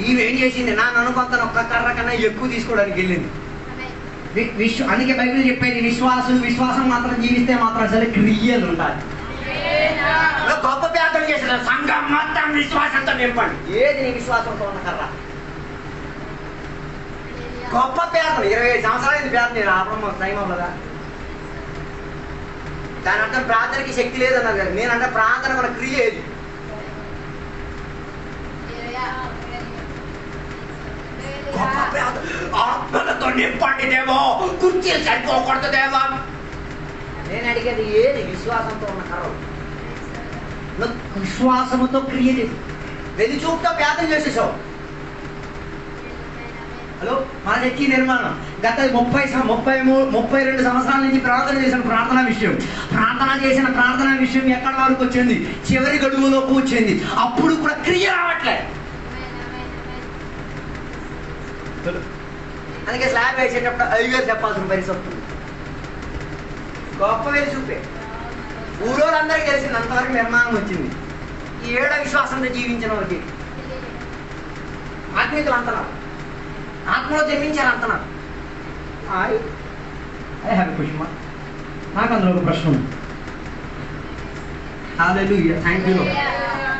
ఈవేం చేసింది? నా అనుకొంతను ఒక్క కర్ర కన్నా ఎక్కువ తీసుకోవడానికి వెళ్ళింది. అందుకే బైబిల్ చెప్పేది విశ్వాసం మాత్రం జీవిస్తే మాత్రం సరే క్రియలు ఉంటాయి. గొప్ప ప్రార్థన చేసిన సంఘం మొత్తం విశ్వాసంతో నింపండి. ఏది నీ విశ్వాసంతో ఉన్న కర్ర? గొప్ప ప్రార్థన 25 సంవత్సరాలు ప్రార్థన నేను ఆపడం టైం అవ్వదా? దాని అర్థం ప్రార్థనకి శక్తి లేదన్నారు కదా. నేనంటే ప్రార్థన మన క్రియ ఏది? ఆత్మలతో నింపండి దేవో, కుర్చీలు సరిపోకూడదు దేవా. నేను అడిగేది ఏది? విశ్వాసంతో ఉన్న కర్రలు. విశ్వాసముతో క్రియ చేసి వెలిచూపుతో ప్రార్థన చేసేసావు. హలో, మన చర్చి నిర్మాణం గత 32 సంవత్సరాల నుంచి ప్రార్థన చేసిన ప్రార్థనా విషయం ఎక్కడి వరకు వచ్చింది? చివరి గడువులోకి వచ్చింది. అప్పుడు కూడా క్రియ రావట్లేదు. అందుకే స్లాబ్ వేసేటప్పుడు 5,000 చెప్పాల్సిన పరిస్థితి వస్తుంది. గొప్ప వేలు చూపే ఊరోళ్ళందరికీ తెలిసింది. అంతవరకు నిర్మాణం వచ్చింది. ఈ 7వ విశ్వాసంతో జీవించిన వారికి ఆత్మీయులు అంటున్నారు, ఆత్మలో జన్మించారు అంటున్నారు. I have a question. నాకు అందులో ఒక ప్రశ్న ఉంది. హల్లెలూయా, థ్యాంక్ యూ.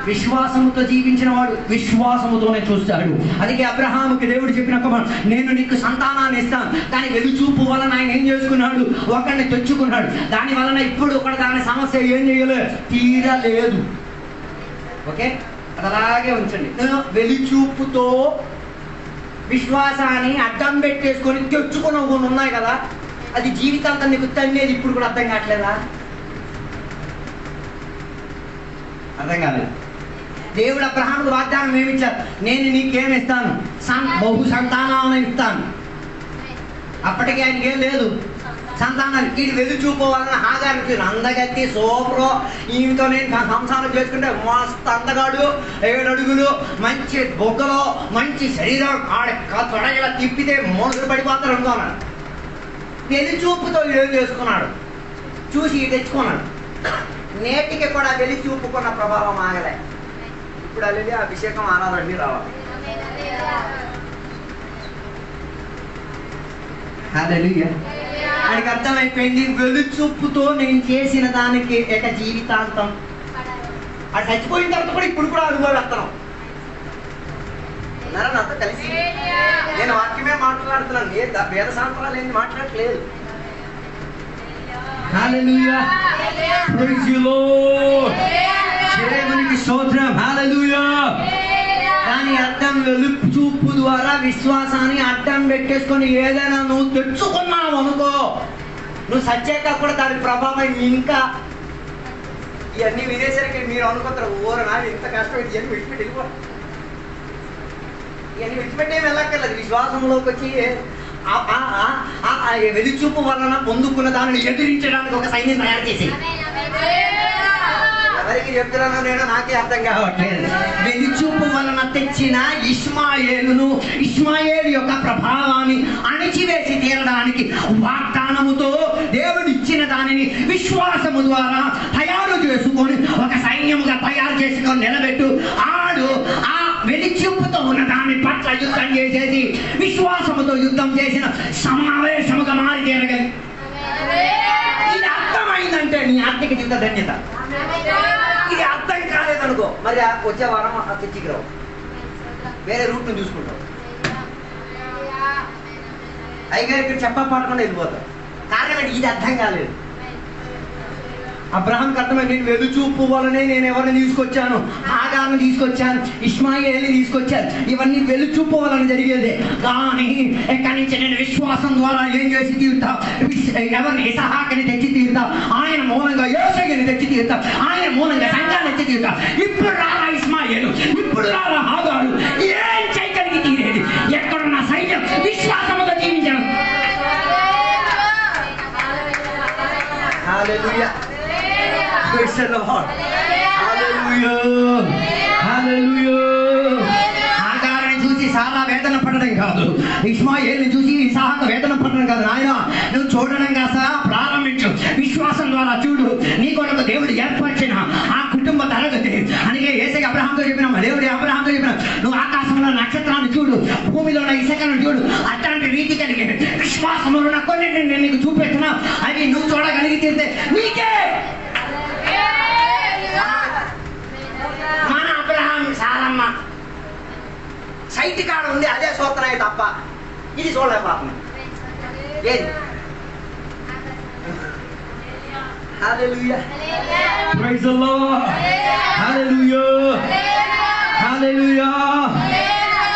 విశ్వాసముతో జీవించిన వాడు విశ్వాసముతోనే చూస్తాడు. అందుకే అబ్రహాముకి దేవుడు చెప్పిన నేను నీకు సంతానాన్ని ఇస్తాను. కానీ వెలుచూపు వలన ఆయన ఏం చేసుకున్నాడు? ఒకరిని తెచ్చుకున్నాడు. దాని వలన ఇప్పుడు ఒక దాని సమస్య ఏం చేయలేదు, తీరలేదు. ఓకే, అది అలాగే ఉంచండి. వెలుచూపుతో విశ్వాసాన్ని అడ్డం పెట్టేసుకొని తెచ్చుకున్న కొన్ని ఉన్నాయి కదా, అది జీవితాంతం నీకు తన్నేది. ఇప్పుడు కూడా అర్థం కావట్లేదా? అర్థం కాలేదు. దేవుడు అబ్రహాముకు వాగ్దానం ఏమిచ్చారు? నేను నీకేమిస్తాను? బహు సంతానాన్ని ఇస్తాను. అప్పటికే ఆయనకి ఏం లేదు సంతానాలు. ఇది వెలుచూపోవాలని హాగారికి అందగత్తి సూపరు, ఈమెతో నేను సంసారం చేసుకుంటే మస్తు అందగాడు, 7 అడుగులు, మంచి బొగ్గలో, మంచి శరీరం, తొడగల తిప్పితే మనుషులు పడిపోతారు అనుకున్నాడు. వెలుచూపుతో ఏం చేసుకున్నాడు? చూసి తెచ్చుకున్నాడు. నేటికి కూడా వెలుచూపుకున్న ప్రభావం ఆగలే. ఇప్పుడు అలాగే అభిషేకం, ఆరాధన అన్నీ రావాలి. హల్లెలూయా. ఆయనకి అర్థమైపోయింది, వెలుచూపుతో నేను చేసిన దానికి ఒక జీవితాంతం. అది చచ్చిపోయిన తర్వాత కూడా ఇప్పుడు కూడా అనుభవిస్తున్నాం. నాతో కలిసి నేను వాక్యమే మాట్లాడుతున్నాను, వేద శాస్త్రాలు ఏంటి మాట్లాడట్లేదు. హల్లెలూయా, ప్రైజ్ యు లార్డ్, దేవునికి స్తోత్రం. హల్లెలూయా. దాని అర్థం వెలుచూపు ద్వారా విశ్వాసాన్ని అడ్డం పెట్టేసుకొని ఏదైనా నువ్వు తెచ్చుకున్నావు అనుకో, నువ్వు సచ్చాక కూడా దాని ప్రభావం ఇంకా. ఇవన్నీ వినేసరికి మీరు అనుకుంటారు, ఓరు నాది ఇంత కష్టం, ఇవన్నీ విడిచిపెట్టి వెళ్ళిపో. ఇవన్నీ విడిచిపెట్టేమి వెళ్ళక్కర్లేదు. విశ్వాసంలోకి వచ్చి వెలుచూపు వలన పొందుకున్న దానిని ఎదిరించడానికి ఒక సైన్యం తయారు చేసి, ఎవరికి చెప్తున్నానో నేను నాకే అర్థం కావట్లేదు. వెలుచూపు వలన తెచ్చిన ఇష్మాయేలు యొక్క ప్రభావాన్ని అణిచివేసి తీరడానికి వాగ్దానముతో దేవుడు ఇచ్చిన దానిని విశ్వాసము ద్వారా తయారు చేసుకొని ఒక సైన్యముగా తయారు చేసుకొని నిలబెట్టు. ఆడు ఆ వెలుచూపుతో ఉన్న దాని పట్ల యుద్ధం చేసేసి విశ్వాసముతో యుద్ధం చేసిన సమావేశముగా మారి తీరగలి. ఆర్థిక జీవిత ధన్యత. ఇది అర్థం కాలేదనుకో మరి వచ్చే వారం చర్చికి రావు, వేరే రూట్ని చూసుకుంటావు. అయ్యగారు ఇక్కడ చెప్పపాటకుండా వెళ్ళిపోతావు. కారణం ఏంటి? ఇది అర్థం కాలేదు. అబ్రహాంకి అర్థమైంది, నేను వెలుచూపు వలనే నేను ఎవరిని తీసుకొచ్చాను, ఆగార్ని తీసుకొచ్చాను, ఇష్మాయేల్ని తీసుకొచ్చాను. ఇవన్నీ వెలుచూపు వలన జరిగేదే. కానీ ఎక్కడి నుంచి నేను విశ్వాసం ద్వారా ఏం చేసి తీరుతా, ఎవరిని ఇసహాకుని తెచ్చి తీరుతా, ఆయన మూలంగా యోసేపుని తెచ్చి తీరుతా, ఆయన మూలంగా సంఘాన్ని తెచ్చి తీరుతా. ఇప్పుడు రారా ఇష్మాయేలు, ఇప్పుడు రారా ఆగారు, ఏం చేయగలిగి తీరేది? ఎక్కడున్న సైన్యం విశ్వాసముతో జీవించాను. హల్లెలూయా. Praise the Lord. Hallelujah. Hallelujah. ఆగారుని చూసి సారా వేదన పడడం కాదు, ఇష్మాయేల్ని చూసి ఇసాహాకు వేదన పడడం కాదు. నాయన నువ్వు చూడడం కాసా ప్రారంభించు, విశ్వాసం ద్వారా చూడు. నీ కొరకు దేవుడు ఏర్పరిచిన ఆ కుటుంబ తరగతి. అందుకే యేసయ్య అబ్రహాంతో చెప్పిన, దేవుడు అబ్రహాంతో చెప్పిన, నువ్వు ఆకాశంలో నక్షత్రాన్ని చూడు, భూమిలో ఉన్న ఇసుకను చూడు. అట్లాంటి రీతి కలిగి విశ్వాసంలో ఉన్న కొన్ని నేను నీకు చూపెట్టినా అవి నువ్వు చూడగలిగితే నీకే. మన అబ్రహాం సారమ్మ సైట్ కాడ ఉంది, అదే చూస్తున్నాయి తప్ప ఇది చూడలేకపోతున్నాం. ఏది? Hallelujah. Praise the Lord. Hallelujah. Hallelujah.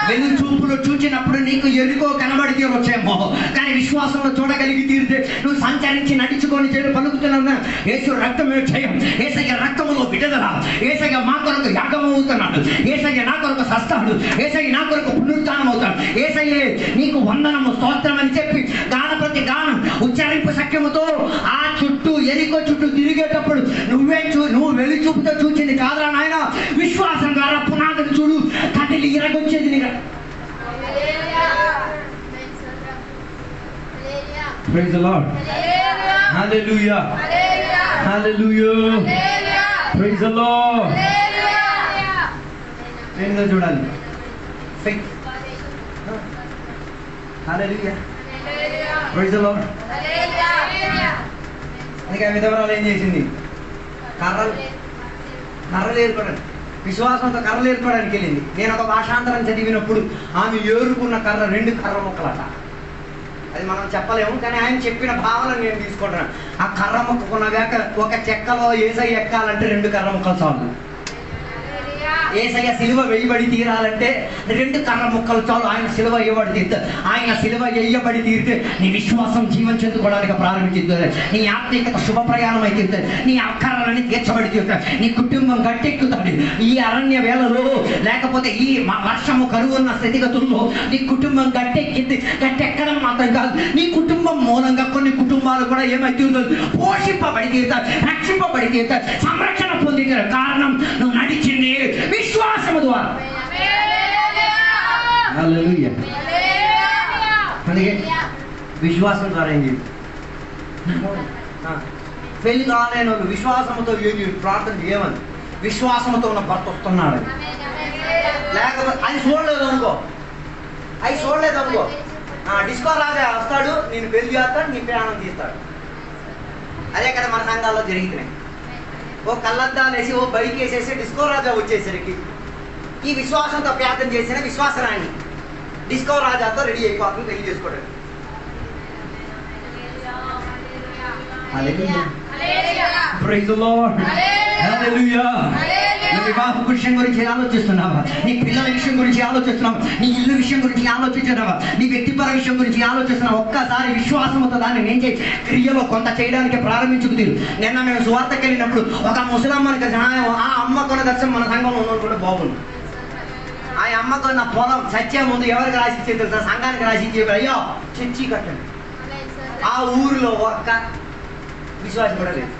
వెలుగు చూపులో చూచినప్పుడు నీకు ఎరుకో కనబడితే వచ్చేమో, కానీ విశ్వాసంలో చూడగలిగి తీరితే నువ్వు సంచరించి నడుచుకొని చేరు పలుకుతున్నా. యేసు రక్తమే జయం, యేసయ్య రక్తములో విడుదల, యేసయ్య మా కొరకు యాగమవుతున్నాడు, యేసయ్య నా కొరకు సస్తాడు, యేసయ్య నా కొరకు పునరుత్థానం అవుతాడు. యేసయ్యే నీకు వందనము స్తోత్రం అని చెప్పి గాన ప్రతి గానం ఉచ్చరింపు సఖ్యముతో ఆ చుట్టూ ఎరికో చుట్టూ తిరిగేటప్పుడు నువ్వు వెలుగు చూపుతో చూచింది కాదురా నాయన, విశ్వాసం ద్వారా పునాదిని చూడు, కదిలి ఇరగొచ్చేది నీకు. Praise the Lord. Hallelujah. Hallelujah. Praise the Lord. నేను చూడాలి. Faith. Hallelujah. Praise the Lord. అందుకే విధవరాలు ఏం చేసింది? కర్రలు ఏర్పడండి, విశ్వాసంతో కర్రలు ఏర్పడానికి వెళ్ళింది. నేను ఒక భాషాంతరం చదివినప్పుడు ఆమె ఏరుకున్న కర్ర 2 కర్ర ముక్కలట. అది మనం చెప్పలేము, కానీ ఆయన చెప్పిన భావన నేను తీసుకుంటున్నాను. ఆ కర్ర ముక్కకున్న ఒక చెక్కలో యేసయ్య ఎక్కాలంటే 2 కర్ర ముక్కలు చాలు. యేసయ్య సిలువ వేయబడి తీరాలంటే 2 కర్ర ముక్కలు చాలు. ఆయన సిలువ వేయబడి తీరుతాడు. ఆయన సిలువ వేయబడి తీరితే నీ విశ్వాసం జీవం చెందుకోవడానికి ప్రారంభించుతుంది. నీ ఆత్మీయత శుభ ప్రయాణం అయితే తీరుతుంది. నీ అక్కరలని తీర్చబడి తీరుతాడు. నీ కుటుంబం గట్టెక్కుతాడు. ఈ అరణ్య వేళలో లేకపోతే ఈ వర్షము కరువున్న స్థితిగతుల్లో నీ కుటుంబం గట్టెక్కడం మాత్రం కాదు, నీ కుటుంబం మూలంగా కొన్ని కుటుంబాలు కూడా ఏమైతే పోషింపబడి తీరుతారు, రక్షింపబడి తీరుతారు, సంరక్షణ పొంది కారణం నువ్వు నడిచింది విశ్వాసము ద్వారా. హల్లెలూయా. అందుకే విశ్వాసం ద్వారా ఏం చేయాలి? పెళ్లి కాలేని వాళ్ళు విశ్వాసంతో ప్రార్థన చేయమని, విశ్వాసంతో ఉన్న భర్త వస్తున్నాడు. లేకపోతే అది చూడలేదు అనుకో, డిస్కో రాజా వస్తాడు, నేను పెళ్లి చేస్తాడు, నీ ప్రయాణం తీస్తాడు. అదే కదా మన సంఘాల్లో జరుగుతున్నాయి. ఓ కళ్ళద్దాలు వేసి ఓ బైక్ వేసేసి డిస్కో రాజా వచ్చేసరికి ఈ విశ్వాసంతో ప్రార్థన చేసిన విశ్వాసరాణి డిస్కో రాజాతో రెడీ అయిపోతుంది పెళ్లి చేసుకోవడానికి. Praise the Lord. Hallelujah. నీ వివాహ విషయం గురించి ఆలోచిస్తున్నావా? నీ పిల్లల విషయం గురించి ఆలోచిస్తున్నావా? నీ ఇల్లు విషయం గురించి ఆలోచించున్నావా? నీ వ్యక్తిపర విషయం గురించి ఆలోచిస్తున్నావా? ఒక్కసారి విశ్వాసంతో దాన్ని నేను చేసి క్రియలో కొంత చేయడానికి ప్రారంభించుకుని. నిన్న మేము సువార్తకి వెళ్ళినప్పుడు ఒక ముసలమ్మని ఆ అమ్మకున్న దర్శనం మన సంఘంలో ఉన్నది కూడా బాగుంది. ఆ అమ్మకున్న పొలం సత్యం ముందు ఎవరికి రాసి ఇచ్చేది తెలుసా? సంఘానికి రాసి ఇచ్చేది. అయ్యో చర్చి కట్టండి. ఆ ఊరిలో ఒక్క విశ్వాసం కూడా లేదు.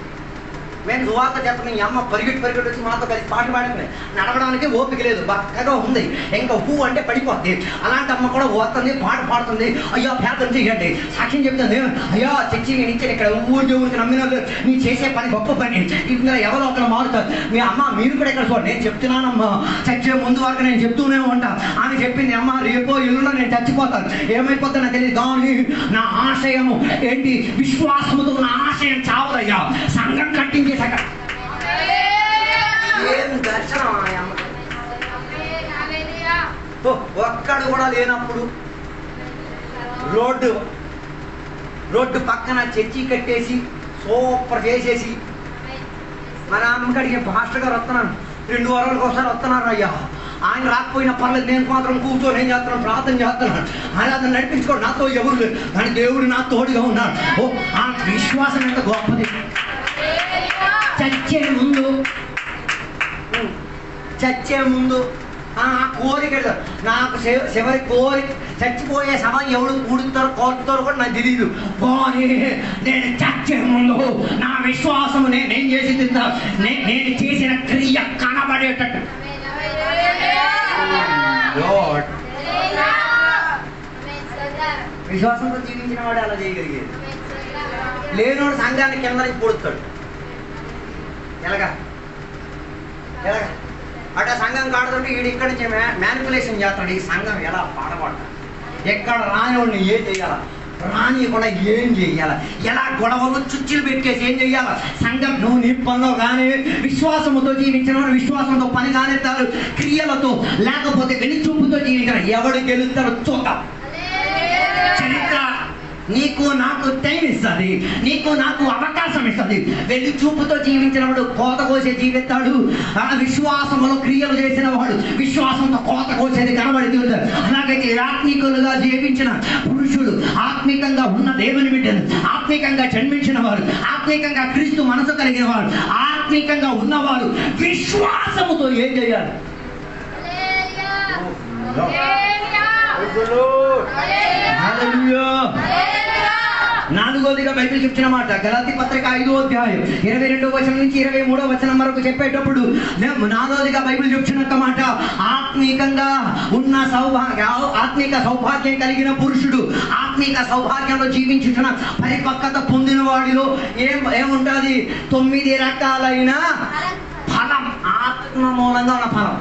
మేము సువార్త చెప్పిన ఈ అమ్మ పరిగెట్టి వచ్చి మాతో కలిసి పాటలు పాడుతున్నాయి. నడవడానికి ఓపిక లేదు, బక్కగా ఉంది, ఇంకా పువ్వు అంటే పడిపోద్ది. అలాంటి అమ్మ కూడా వస్తుంది, పాట పాడుతుంది. అయ్యో ప్రార్థన చేయండి, సాక్ష్యం చెప్తుంది. అయ్యో చర్చి నుంచి ఇక్కడ ఊరికి నమ్మిన నీ చేసే పని గొప్ప పని, ఇందులో ఎవరో ఒకరు మారుతారు. మీ అమ్మ మీరు కూడా ఇక్కడ చూడండి, నేను చెప్తున్నానమ్మా, చచ్చే ముందు వరకు నేను చెప్తూనే ఉంటా. ఆమె చెప్పింది, అమ్మ రేపో ఇల్లులో నేను చచ్చిపోతాను, ఏమైపోతా నాకు తెలియదు, కానీ నా ఆశయము ఏంటి? విశ్వాసముతో నా ఆశయం చావదయ్యా, సంఘం కట్టించేసాక. ఏం దర్శనం ఒక్కడు కూడా లేనప్పుడు రోడ్డు పక్కన చర్చి కట్టేసి సూపర్ చేసేసి మన అమ్మకడికి పాస్టర్ గారు వస్తున్నాను, 2 వారాలకు ఒకసారి వస్తున్నారు అయ్యా, ఆయన రాకపోయినా పర్లేదు, నేను మాత్రం కూర్చొని ఏం చేస్తున్నాను, ప్రార్థన చేస్తున్నాను, ఆరాధన నడిపించుకోండి, నాతో ఎవరు లేదు కానీ దేవుడు నా తోడుగా ఉన్నాడు. ఓ ఆ విశ్వాసం ఎంత గొప్పది. చచ్చే ముందు ఆ కోరిక, నాకు చివరి కోరిక, చచ్చిపోయే సమయం ఎవడు కూడుతారో కోరుతారో కూడా నాకు తెలియదు, కానీ నేను చచ్చే ముందు నా విశ్వాసము నేనేం చేసి తింటా, నేను చేసిన క్రియ కనబడేటట్టు. విశ్వాసంతో జీవించిన వాడు అలా చేయగలిగేది. లేనోడు సంఘానికి కింద నుంచి పొడుస్తాడు. ఎలాగా అట సంఘం కాడుతుంటే వీడు ఇక్కడి నుంచి మ్యానిపులేషన్ చేస్తాడు. ఈ సంఘం ఎలా పాడబడతాడు, ఎక్కడ రానివాడిని ఏం చెయ్యాలా, రాని కూడా ఏం చెయ్యాల, ఎలా గొడవలు చుచ్చులు పెట్టేసి ఏం చెయ్యాల. సంఘం నువ్వు నీ పనిలో కానీ విశ్వాసముతో జీవించిన వాడు విశ్వాసంతో పని కానిస్తారు, క్రియలతో లేకపోతే వెలిచూపుతో జీవించిన ఎవడు గెలుస్తారో చూద్దాం. చరిత్ర నీకు నాకు టైం ఇస్తుంది, నీకు నాకు అవకాశం ఇస్తుంది. వెళ్ళి చూపుతో జీవించిన వాడు కోత కోసే జీవిస్తాడు, విశ్వాసములో క్రియలు చేసిన వాడు విశ్వాసంతో కోత కోసేది కనబడుతుంది. అలాగైతే ఆత్మీకులుగా జీవించిన పురుషుడు, ఆత్మీకంగా ఉన్న దేవుని బిడ్డలు, ఆత్మీకంగా జన్మించిన వారు, ఆత్మీకంగా క్రీస్తు మనసు కలిగిన వారు, ఆత్మీకంగా ఉన్నవారు విశ్వాసముతో ఏం చేయాలి? నాలుగోదిగా బైబిల్ చెప్తున్న మాట గలాతీ పత్రిక 5వ అధ్యాయం 22వ వచనం నుంచి 23వ వచనం వరకు చెప్పేటప్పుడు నాలుగోదిగా బైబిల్ చెప్తున్న మాట, ఆత్మీకంగా ఉన్న ఆత్మీక సౌభాగ్యం కలిగిన పురుషుడు, ఆత్మీక సౌభాగ్యంలో జీవించుతున్న పరిపక్వత పొందిన వాడిలో ఏముంటుంది? 9 రకాలైన ఫలం, ఆత్మ మూలంగా ఉన్న ఫలం.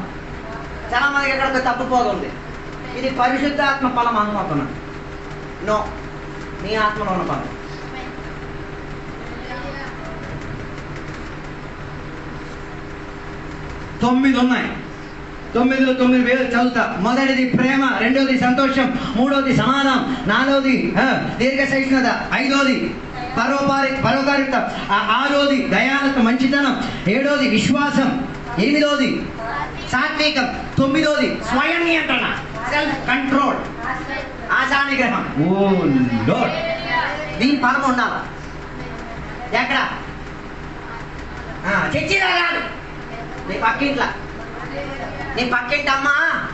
చాలా మందికి ఎక్కడ తప్పుపోతుంది, ఇది పరిశుద్ధాత్మ ఫలం అనుకుంటున్నా. నో, నీ ఆత్మలో ఉన్న ఫలం. తొమ్మిది ఉన్నాయి, 9లో 9 వేలు చదువుతా. మొదటిది ప్రేమ, రెండోది సంతోషం, మూడోది సమాధానం, నాలుగోది దీర్ఘ సహిష్ణుత, 5వది పరోపకారిత, 6వది దయాలత మంచితనం, 7వది విశ్వాసం, 8వది సాత్వికం, 9వది స్వయం నియంత్రణ, సెల్ఫ్ కంట్రోల్, ఆశానిగ్రహం. దీని ఫలం ఉండాలి. ఎక్కడ? చర్చిలో కాదు, నీ పక్కింట్లా. నీ పక్కింటి అమ్మ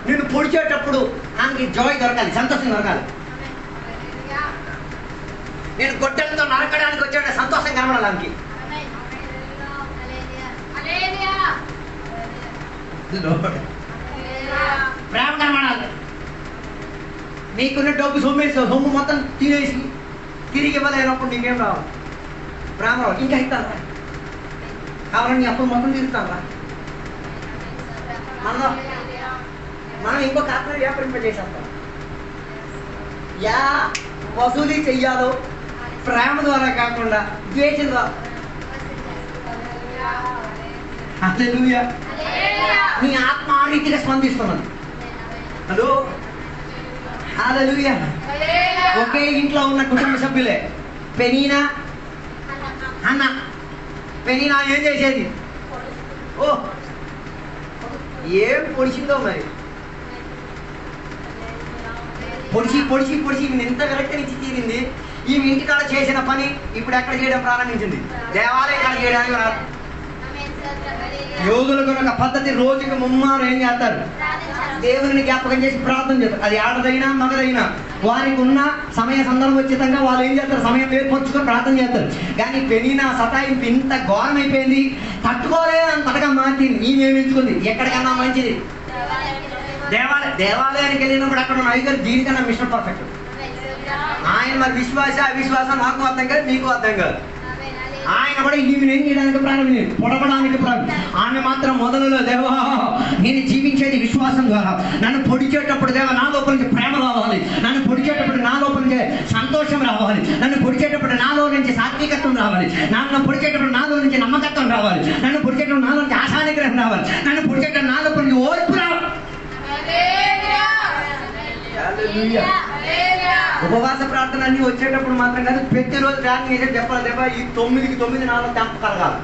నిన్ను పొడిచేటప్పుడు ఆమెకి జాయ్ దొరకాలి, సంతోషం దొరకాలి. నేను గొడ్డలతో నరకడానికి వచ్చాడు, సంతోషం కనబడాలి ఆమెకి. ప్రేమ కనబడాలి. నీకున్న డబ్బు సొమ్ము మొత్తం తినేసి తిరిగి ఇవ్వలేనప్పుడు నీకేం రావాలి? ప్రేమ రావాలి. ఇంకా ఇస్తాను కావాలని అప్పుడు మొత్తం తీరుతాను. మనం ఇంకొక ఆత్మ వ్యాపరింపజేసేస్తాం. వసూలు చెయ్యాలో ప్రేమ ద్వారా కాకుండా ద్వేషం ద్వారా. హల్లెలూయా. నీ ఆత్మ ఆ రీతిగా స్పందిస్తున్నది. హలో, హల్లెలూయా. ఒకే ఇంట్లో ఉన్న కుటుంబ సభ్యులే, పెనీనా అన్న. పెనీనా ఏం చేసేది? ఏం పొడిచిందో మరి, పొడిచి ఎంత కరెక్ట్ నుంచి తీరింది. ఈ ఇంటికాడ చేసిన పని ఇప్పుడు ఎక్కడ చేయడం ప్రారంభించింది? దేవాలయం కాడ చేయడానికి యోగులకు ఒక పద్ధతి, రోజుకి ముమ్మారు ఏం చేస్తారు? దేవుని జ్ఞాపకం చేసి ప్రార్థన చేస్తారు. అది ఆడదైనా మగదైనా వారికి ఉన్న సమయ సందర్భోచితంగా వాళ్ళు ఏం చేస్తారు? సమయం ఏర్పరచుకొని ప్రార్థన చేస్తారు. కానీ పెనినా సతాయింపు ఇంత ఘోరం అయిపోయింది, తట్టుకోలేనంతగా మార్చింది. ఈమెమించుకుంది ఎక్కడికన్నా మంచిది దేవాలయానికి వెళ్ళినప్పుడు అక్కడ ఉన్న అయ్యగారు దీనికన్నా మిషన్ పర్ఫెక్ట్. ఆయన మరి విశ్వాస అవిశ్వాసం నాకు అర్థం కాదు, నీకు అర్థం కాదు. ఆయన కూడా ఈమెను ఏం చేయడానికి ప్రారంభించింది? పొడవడానికి ఆమె మాత్రం మొదలులో, దేవా నేను జీవించేది విశ్వాసం ద్వారా, నన్ను పొడిచేటప్పుడు దేవా నా లోపల నుంచి ప్రేమ రావాలి, నన్ను పొడిచేటప్పుడు నా లోపల నుంచి సంతోషం రావాలి, నన్ను పొడిచేటప్పుడు నాలో నుంచి సాత్వికత్వం రావాలి, నన్ను పొడిచేటప్పుడు నాలో నుంచి నమ్మకత్వం రావాలి, నన్ను పొడిచేటప్పుడు నాలో నుంచి ఆశానిగ్రహం రావాలి, నన్ను పొడిచేటప్పుడు నా లోపల నుంచి ఓర్పు రావాలి. ఉపవాస ప్రార్థన అన్ని వచ్చేటప్పుడు మాత్రం కాదు, ప్రతిరోజు ప్రార్థన చేసే చెప్పాలి, దేవా ఈ 9కి 9 నాలో తెంపగలగాలి,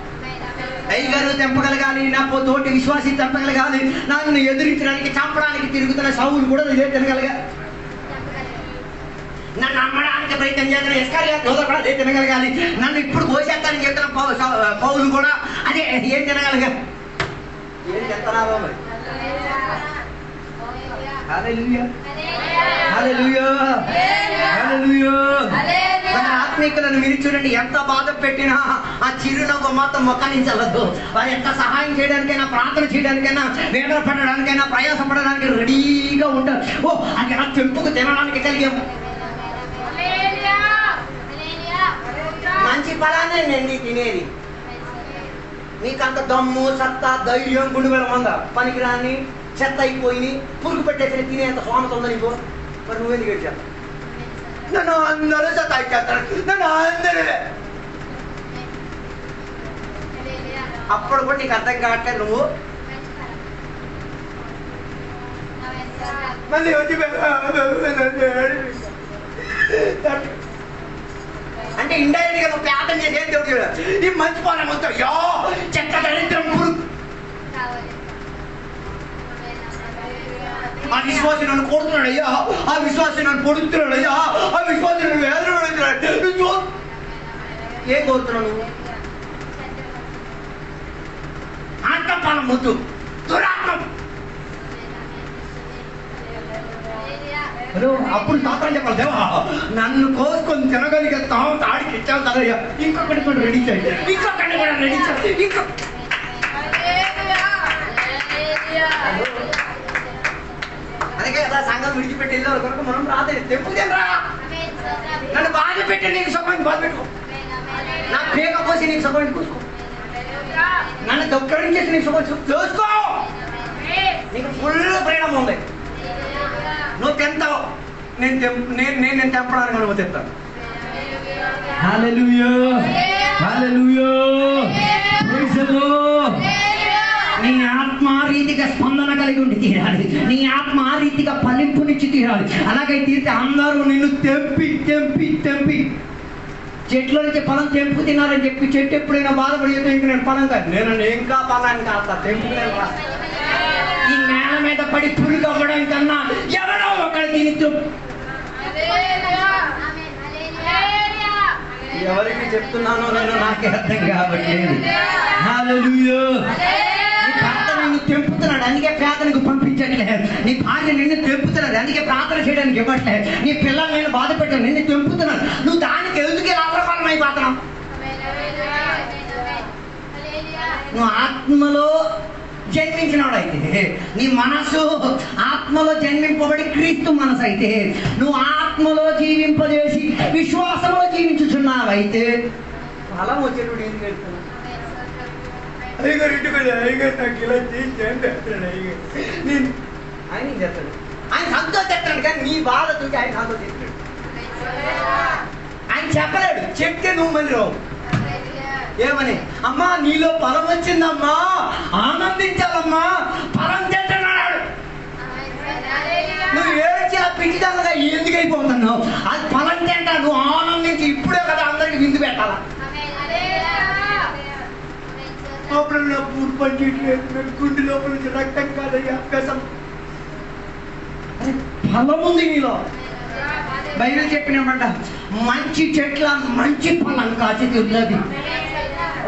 అయ్యగారు తెంపగలగాలి, నా తోటి విశ్వాసి తెంపగలగాలి, నన్ను ఎదిరించడానికి చంపడానికి తిరుగుతున్న సౌలు కూడా ఇదే తినగలగాలి, నన్ను అమ్మడానికి ప్రయత్నం చేస్తున్న ఇస్కరియోతు కూడా అదే తినగలగాలి, నన్ను ఇప్పుడు కోసేస్తానని చెప్తున్న పౌలు కూడా అదే ఏం తినగలగాలి. ఏం చెప్తున్నారో మరి. ఆత్మీకులను మీరు చూడండి, ఎంత బాధ పెట్టినా ఆ చిరునవ్వు మాత్రం మొక్కనించవద్దు. వారు ఎంత సహాయం చేయడానికైనా, ప్రార్థన చేయడానికైనా, వేదన పడడానికైనా, ప్రయాసపడడానికి రెడీగా ఉంటారు. ఓ అది ఎలా తెంపుకు తినడానికి కలిగాము. మంచి ఫలాన్ని నేను తినేది. నీకు అంత దమ్ము, సత్తా, ధైర్యం, గుండె ఉందా? పనికిరాని చెత్త అయిపోయి పురుగు పెట్టేసి తినేంత సోమత ఉందా నీకు? మరి నువ్వెందుకు ఏడ్చావు? నన్ను అందరూ సతాయిస్తారు, నన్ను అందరూ. అప్పుడు కూడా నీకు అర్థం కావట్లేదు. నువ్వు మళ్ళీ వచ్చి అంటే ఇండైరెక్ట్ గా నువ్వు ప్రార్థన చేసి ఏం దేవుడు ఈ మంచి పాలన మొత్తం యో చెత్త దరిద్రం పురుగు. ఆ విశ్వాసి నన్ను కొడుతున్నాడు అయ్యా, ఆ విశ్వాసి నన్ను పొడుతున్నాడు అయ్యా, ఆ విశ్వాసి నన్ను వేదన పడుతున్నాడు. ఏం కోరుతున్నావు నువ్వు? ఆత్మపాలం వద్దు, దురాత్మ. అప్పుడు తాత్రం చెప్పాలి, దేవా నన్ను కోసుకొని తినగలిగే తాడికి ఇచ్చావు కదయ్యా, ఇంకొకటి కూడా రెడీ చేయండి, ఇంకొకటి కూడా రెడీ చేయండి. ఇంకో అందుకే కదా సంఘం విడిచిపెట్టి వెళ్ళే వరకు మనం రాలేదు. తెంపు తినరా, నన్ను బాధ పెట్టి నీకు సుఖం బాధ పెట్టుకో, నా పేక కోసి నీకు సుఖం కూసుకో, నన్ను దొక్కడించేసి నీకు సుఖం చూసుకో. నీకు ఫుల్ ఫ్రీడమ్ ఉంది. నువ్వు తింటావు, నేను తెంపడానికి నువ్వు తింటాను. హల్లెలూయా, హల్లెలూయా, ప్రైజ్ ది లార్డ్. నీ ఆత్మ ఆ రీతిగా స్పందన కలిగి ఉండి తీరాలి, నీ ఆత్మ ఆ రీతిగా ఫలింపునిచ్చి తీరాలి. అలాగే తీరితే అందరూ నిన్ను తెంపి తెంపి తెంపి చెట్లో నుంచి ఫలం తెంపు తినాలని చెప్పి చెట్టు ఎప్పుడైనా బాధపడితే ఇంక నేను ఫలం కాదు, నేను ఇంకా ఫలాన్ని కాస్తా తెంపు. ఈ నేల మీద పడి పురుగు అవ్వడం కన్నా ఎవరో ఒకరు దీని ఎవరికి చెప్తున్నానో నేను నాకే అర్థం కావట్లేదు. హల్లెలూయా. నీ భర్త నిన్ను తెంపుతున్నాడు, అందుకే ప్రార్థనకు పంపించట్లేదు. నీ భార్య నిన్ను తెంపుతున్నాడు, అందుకే ప్రార్థన చేయడానికి ఇవ్వట్లేదు. నీ పిల్లలు నేను బాధ పెట్టాను, నిన్ను తెంపుతున్నాడు. నువ్వు దానికి ఎందుకే లాభఫలం అయిపోతున్నావు? నువ్వు ఆత్మలో జన్మించినవాడైతే, నీ మనసు ఆత్మలో జన్మింపబడి క్రీస్తు మనసు అయితే, నువ్వు ఆత్మలో జీవింపజేసి విశ్వాసంలో జీవించుచున్నావైతే ఫలం వచ్చేటప్పుడు ఏం పెడుతున్నావు? అయ్యగారు ఇంటికి వెళ్ళి అయ్యగారు నాకు ఇలా చేసి ఏం పెడతాడు అయ్యగారు, నేను ఆయన చేస్తాడు, ఆయన సంతోషిస్తాడు. కానీ నీ బాధ చూసి ఆయన సంతోషిస్తాడు. ఆయన చెప్పలేడు, చెప్తే నువ్వు మళ్ళీ రావు. ఏమని? అమ్మా నీలో ఫలం వచ్చిందమ్మా, ఆనందించాలమ్మా, ఫలం చేస్తున్నాడు. నువ్వు ఏడ్చి ఆ పిచ్చిదాలుగా ఎందుకు అయిపోతున్నావు? అది ఫలం తింటా, నువ్వు ఆనందించి ఇప్పుడే కదా అందరికి విందు పెట్టాలా. అప్పుడు నా పూర్తి పనిచేయట్లేదు, గుండె లోపల నుంచి రక్తం కాదయ్యా, అభ్యాసం. ఫలం ఉంది నీలో. బైబిల్ చెప్పినమాట మంచి చెట్ల మంచి ఫలం కాచి ఉన్నది.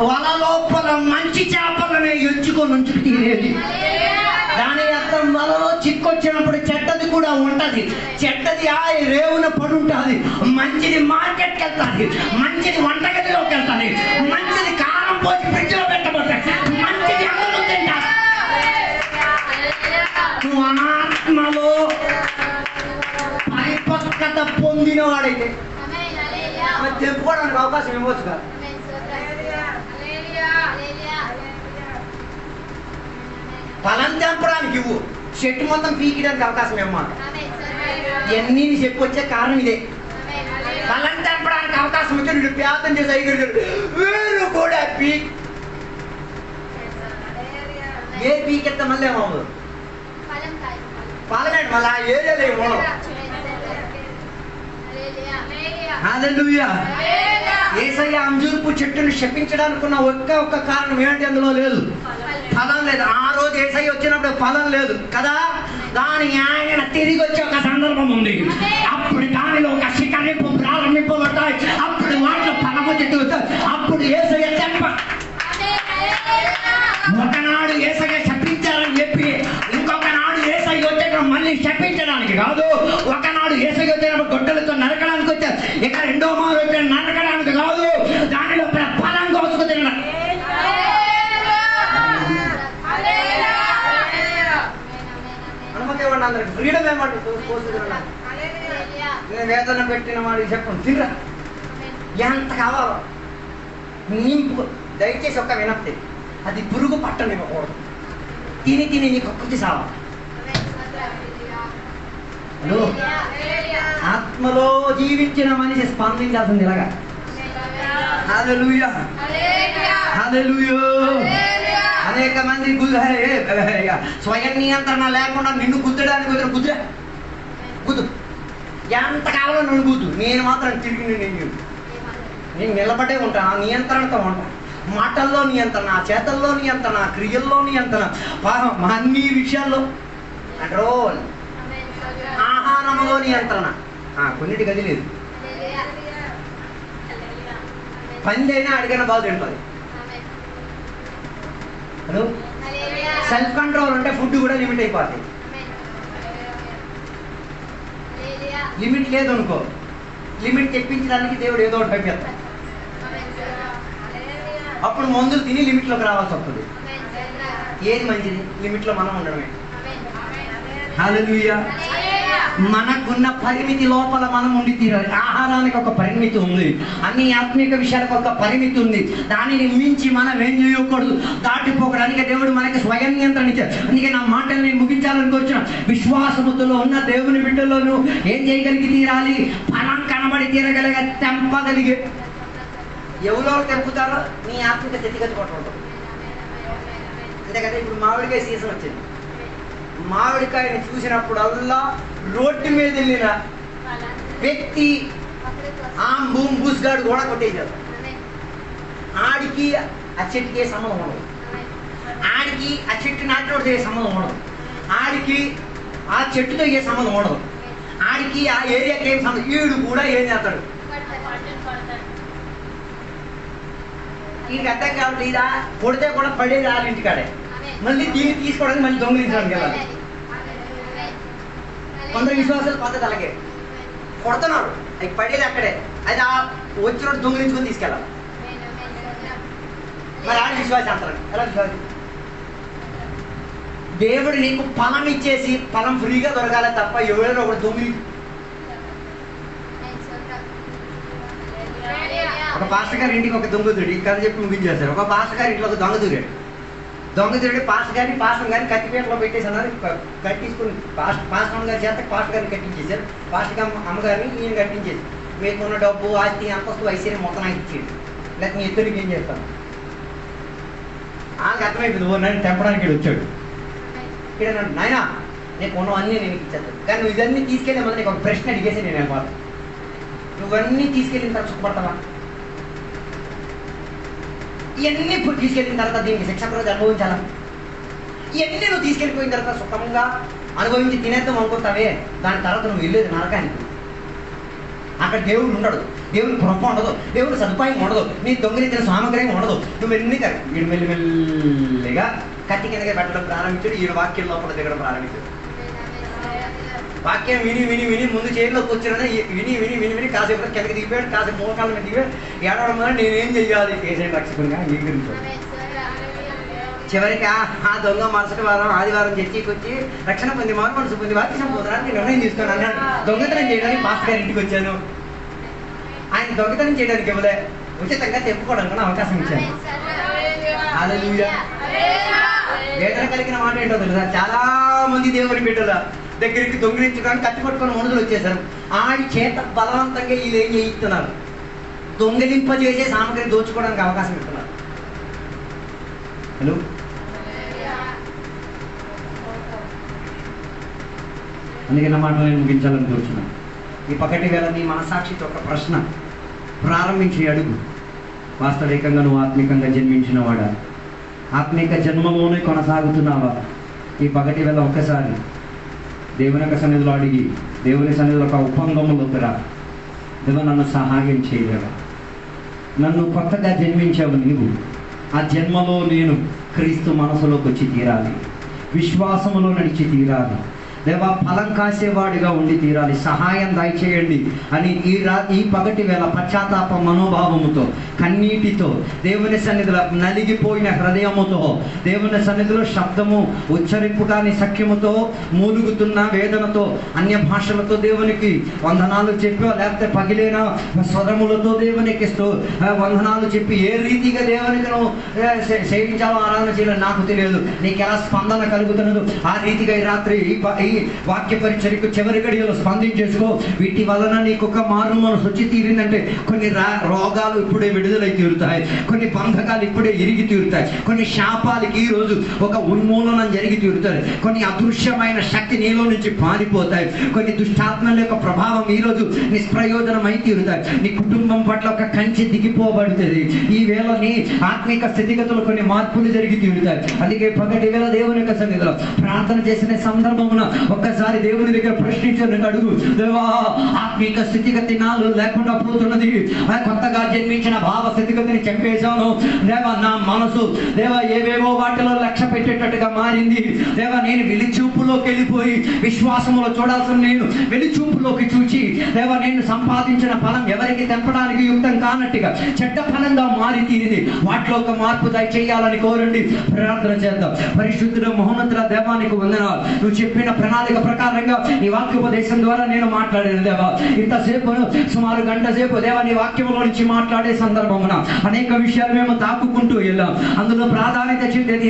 వల లోపల మంచి చేపలనే ఎంచుకొని ఉంచుకు తీరేది. దాని అర్థం వలలో చిక్కొచ్చినప్పుడు చెడ్డది కూడా ఉంటది. చెడ్డది ఆ రేవున పడుంటుంది, మంచిది మార్కెట్కి వెళ్తాది, మంచిది వంటగదిలోకి వెళ్తాది, మంచిది కారం పోసి ఫ్రిడ్జ్ లో పెట్టబడుతుంది, మంచిది అందరూ తింటారు. నువ్వు ఆత్మలో పరిపక్వత పొందిన వాడైతే చెప్పుకోవడానికి అవకాశం ఇవ్వచ్చు కదా. ఫలం తెంపడానికి ఇవ్వు, చెట్టు మొత్తం పీకడానికి అవకాశం ఇవ్వమాట. ఇవన్నీ చెప్పొచ్చే కారణం ఇదే. ఫలం తెంపడానికి అవకాశం వచ్చి వీడు ప్రార్థన చేసి అయిగడు వీళ్ళు కూడా ఏ పీకెత్త మళ్ళీ ఏమవుతుంది ఫలమేంటి మళ్ళీ ఆ ఏరియాలో ఏమో. హల్లెలూయా. యేసయ్య అంజూరపు చెట్టును శపించడానికి ఉన్న ఒక్క కారణం ఏంటి? అందులో లేదు, ఫలం లేదు. ఆ రోజు యేసయ్య వచ్చినప్పుడు ఫలం లేదు కదా. దాని ఆయన తిరిగి వచ్చే ఒక సందర్భం ఉంది. అప్పుడు దానిలో ఒక శిఖరింపు ప్రారంభింపబడతాయి. అప్పుడు వాటిలో ఫలము చెట్టు, అప్పుడు యేసయ్య చెప్ప. ఒకనాడు యేసయ్య శపించారని చెప్పి ఇంకొకనాడు యేసయ్య వచ్చేటప్పుడు మళ్ళీ శపించడానికి కాదు. ఒకనాడు యేసయ్య వచ్చేటప్పుడు గొడ్డలతో నరకడానికి వచ్చారు. ఇక రెండో మారు వచ్చే నరకడానికి కాదు, దానిలో ఫలం కోసుకు తినడం. అనుమతి ఇవ్వండి అందరికి, ఫ్రీడమ్ ఏమంటారు కోసు తినడం. నేను వేదన పెట్టిన వాడికి చెప్పండి తినరా ఎంత కావాలో నింపు. దయచేసి ఒక్క వినప్తి, అది పురుగు పట్టనివ్వకూడదు. తిని తిని నీ కక్కుతి సావా. ఆత్మలో జీవించిన మనిషి స్పందించాల్సింది ఇలాగా. హల్లెలూయా, హల్లెలూయా. అనేక మంది స్వయం నియంత్రణ లేకుండా నిన్ను గుద్దడానికి గుద్దురా గుద్దు, ఎంత కావాలో నన్ను గుద్దు, నేను మాత్రం తిరిగి నేను నిలబడే ఉంటాను. ఆ నియంత్రణతో ఉంటాను. మాటల్లో నియంత్రణ, చేతల్లో నియంత్రణ, క్రియల్లో నియంత్రణ, అన్ని విషయాల్లో కంట్రోల్. ఆహారంలో నియంత్రణ, కొన్నిటి గది లేదు. పంది అయినా అడిగిన బాగా తింటుంది. సెల్ఫ్ కంట్రోల్ ఉంటే ఫుడ్ కూడా లిమిట్ అయిపోతుంది. లిమిట్ లేదు అనుకో, లిమిట్ తెప్పించడానికి దేవుడు ఏదో ఒకటి పంపిస్తాడు. అప్పుడు మందులు తిని లిమిట్లోకి రావాల్సి వస్తుంది. ఏది మంచిది? లిమిట్లో మనం ఉండడమే. హల్లెలూయా. మనకున్న పరిమితి లోపల మనం ఉండి తీరాలి. ఆహారానికి ఒక పరిమితి ఉంది, అన్ని ఆత్మీయ విషయాలకు ఒక పరిమితి ఉంది. దానిని మించి మనం ఏం చేయకూడదు, దాటిపోకడానికి దేవుడు మనకి స్వయం నియంత్రణ ఇచ్చారు. అందుకే నా మాటలు నేను ముగించాలనుకొచ్చిన, విశ్వాసముతో ఉన్న దేవుని బిడ్డలను ఏం చేయగలిగి తీరాలి? ఫలం కనబడి తీరగలిగే, తెంపగలిగే. ఎవరో తెంపుతారో నీ ఆత్మిక స్థితిగతి కొట్టుకుంటారు. అంతే కదా. ఇప్పుడు మామిడికాయ సీజన్ వచ్చింది. మామిడికాయని చూసినప్పుడల్లా రోడ్డు మీద వెళ్ళిన వ్యక్తి బూమ్ బూస్గాడు కూడా కొట్టేశారు. ఆడికి ఆ చెట్టుకి ఏ సంబంధం ఉండదు, ఆడికి ఆ చెట్టు నాటినోడితో ఏ సంబంధం ఉండదు, ఆడికి ఆ చెట్టుతో ఏ సంబంధం ఉండదు, ఆడికి ఆ ఏరియాకి ఏం సంబంధం. వీడు కూడా ఏం చేస్తాడు? వీడికి అర్థం కాబట్టి ఇదా కొడితే కూడా పడేది వాళ్ళ ఇంటికాడే. మళ్ళీ దీన్ని తీసుకోవడానికి మళ్ళీ దొంగిలించడానికి వెళ్ళాలి. కొందరు విశ్వాసాల పద్ధతి అలాగే, కొడుతున్నాడు అవి పడేది అక్కడే, అది ఆ వచ్చినట్టు దొంగిలించుకొని తీసుకెళ్ళాలి. మరి ఆడ విశ్వాసం అంటారు. ఎలా విశ్వాసం? దేవుడు నీకు ఫలం ఇచ్చేసి ఫలం ఫ్రీగా దొరకాలి తప్ప ఎవరైనా ఒకటి దొంగిలి. ఒక పాస్టర్ గారి ఇంటికి ఒక దొంగదుడి కథ చెప్పి ముగించేశారు. ఒక పాస్టర్ గారి ఇంట్లో ఒక దొంగదురాడు. పాస్టర్ గారిని కత్తిపేటలో పెట్టేసన్నారు. కట్టించుకుని పాస్టర్ గారి చేత పాస్టర్ గారిని కట్టించేశారు. పాస్టర్ అమ్మగారిని ఈయన కట్టించేసి మీకున్న డబ్బు, ఆస్తి, అంతస్తు, ఐశ్వర్యం మొత్తం నాకు ఇచ్చేది, లేకపోతే మీ ఇద్దరికి ఏం చేస్తాను. ఆమెకు అర్థమైపోయింది, నన్ను తెంపడానికి వచ్చాడు. ఇక్కడ నాయన నేను కొన్నవన్నీ నేను ఇచ్చేస్తాను, కానీ నువ్వు ఇవన్నీ తీసుకెళ్ళే మళ్ళీ నీకు ఒక ప్రశ్న అడిగేసి నేను వెళ్ళిపోతాను. నువ్వన్నీ తీసుకెళ్ళిన తర్వాత సుఖపడతావా? ఇవన్నీ తీసుకెళ్ళిన తర్వాత దీనికి శిక్ష రోజు అనుభవించాలా? ఇవన్నీ నువ్వు తీసుకెళ్ళిపోయిన తర్వాత సుఖంగా అనుభవించి తినేద్దాం అనుకుంటావే, దాని తర్వాత నువ్వు వెళ్ళేది నరకానికి. అక్కడ దేవుడు ఉండడు, దేవుని కృప ఉండదు, దేవుని సదుపాయం ఉండదు, నీ దొంగిలించిన సామగ్రి ఉండదు. నువ్వు వీడు మెల్లిమెల్లిగా కత్తి కిందగా పెట్టడం ప్రారంభించాడు. ఈ వాక్యం లోపల దిగడం ప్రారంభించాడు. వాక్యం విని విని విని ముందు చైర్లో కూర్చున్నా విని విని విని విని కాసేపు కిందకి దిగిపోయాడు, కాసేపు మోకాళ్ళ మీద దిగిపోయాడు. ఏడవడం వల్ల నేనేం చెయ్యాలి ఏసైనా రక్షకునిగా అంగీకరించాడు. చివరికి ఆ దొంగ మరుసటి వారం ఆదివారం చర్చికి వచ్చి రక్షణ పొంది మారు మనసు పొంది వాక్యం పొందడానికి నిర్ణయం తీసుకొని అన్నాడు. దొంగతనం చేయడానికి పాస్టర్ గారి ఇంటికి వచ్చాను. ఆయన దొంగతనం చేయడానికి ఇవ్వలే, ఉచితంగా చెప్పుకోవడానికి అవకాశం ఇచ్చాను. హల్లెలూయా. వేదన కలిగిన మాట ఏంటో తెలుసా, చాలా మంది దేవుని బిడ్డల దగ్గరికి దొంగిలించడానికి కత్తి పట్టుకొని మనుషులు వచ్చేసారు. ఆడి చేత బలవంతంగా వీళ్ళు ఏం చేయిస్తున్నారు, దొంగిలింపజేసే సామగ్రి దోచుకోవడానికి అవకాశం ఇస్తున్నారు. హలో, అందుకే నా మాటలు నేను ముగించాలని కూర్చున్నాను. ఈ పకటి వేళ నీ మనసాక్షితో ఒక ప్రశ్న ప్రారంభించి అడుగు. వాస్తవికంగా నువ్వు ఆత్మికంగా జన్మించిన వాడా? ఆత్మిక జన్మలోనే కొనసాగుతున్నావా? ఈ పగటి వేళ ఒక్కసారి దేవుని యొక్క సన్నిధిలో అడిగి, దేవుని సన్నిధిలో ఒక ఒప్పందంలోకి రా. దేవా, నన్ను సహాయం చేయలేవా? నన్ను కొత్తగా జన్మించావు నీవు. ఆ జన్మలో నేను క్రీస్తు మనసులోకి వచ్చి తీరాలి, విశ్వాసములో నడిచి తీరాలి. దేవా, ఫలం కాసేవాడిగా ఉండి తీరాలి, సహాయం దయచేయండి అని ఈ పగటి వేళ పశ్చాత్తాప మనోభావముతో, కన్నీటితో, దేవుని సన్నిధిలో నలిగిపోయిన హృదయముతో, దేవుని సన్నిధిలో శబ్దము ఉచ్చరింపు కాని సఖ్యముతో మూలుగుతున్న వేదనతో, అన్య భాషలతో దేవునికి వందనాలు చెప్పో, లేకపోతే పగిలిన స్వరములతో దేవునికి వందనాలు చెప్పి ఏ రీతిగా దేవునికి నువ్వు సేవించాలో ఆరాధన చేయాలో నాకు తెలియదు, నీకు ఎలా స్పందన కలుగుతున్నదో ఆ రీతిగా ఈ రాత్రి ఈ వాక్య పరిచర్యకు చివరి గడియలో స్పందించేసుకో. వీటి వలన నీకు ఒక మారు మనసు వచ్చి తీరిందంటే కొన్ని రోగాలు ఇప్పుడే విడుదలై తీరుతాయి, కొన్ని బంధకాలు ఇప్పుడే ఇరిగి తీరుతాయి, కొన్ని శాపాలకి ఈరోజు ఒక ఉన్మూలనం జరిగి తీరుతాయి, కొన్ని అదృశ్యమైన శక్తి నీలో నుంచి పారిపోతాయి, కొన్ని దుష్టాత్మల యొక్క ప్రభావం ఈరోజు నిష్ప్రయోజనమై తీరుతాయి, నీ కుటుంబం పట్ల ఒక కంచె దిగిపోబడుతుంది. ఈ వేళ నీ ఆత్మిక స్థితిగతులు కొన్ని మార్పులు జరిగి తీరుతాయి. అందుకే పగటి వేళ దేవుని యొక్క సన్నిధిలో ప్రార్థన చేసిన సందర్భమున ఒక్కసారి దేవుని దగ్గర ప్రశ్నించడానికి అడుగు. దేవా, ఆత్మిక స్థితిగతి నాలో లేకుండా పోతున్నది, కొత్తగా జన్మించిన భావ స్థితిగతిని చెప్పేశాను. దేవా, నా మనసు దేవా ఏవేవో వాటిలో లక్ష్య పెట్టేటట్టుగా మారింది. దేవా, నేను వెలిచూపులోకి వెళ్ళిపోయి విశ్వాసములో చూడాల్సిన నేను వెలిచూపులోకి చూచి దేవా నేను సంపాదించిన ఫలం ఎవరికి తెంపడానికి యుక్తం కానట్టుగా చెడ్డ ఫలంగా మారి తీరింది. వాటిలో ఒక మార్పు దయచేయాలని కోరండి, ప్రార్థన చేద్దాం. పరిశుద్ధుల మహోన్నతుల దేవానికి వందనాలు. నువ్వు చెప్పిన ప్రణాళిక ప్రకారంగా నీ వాక్యోపదేశం ద్వారా నేను మాట్లాడాను దేవా. ఇంతసేపు సుమారు గంట సేపు దేవా నీ వాక్యంలో నుంచి మాట్లాడే సందర్భమున అనేక విషయాలు మేము తాకుకుంటూ వెళ్ళాం. అందులో ప్రాధాన్యత చెందేది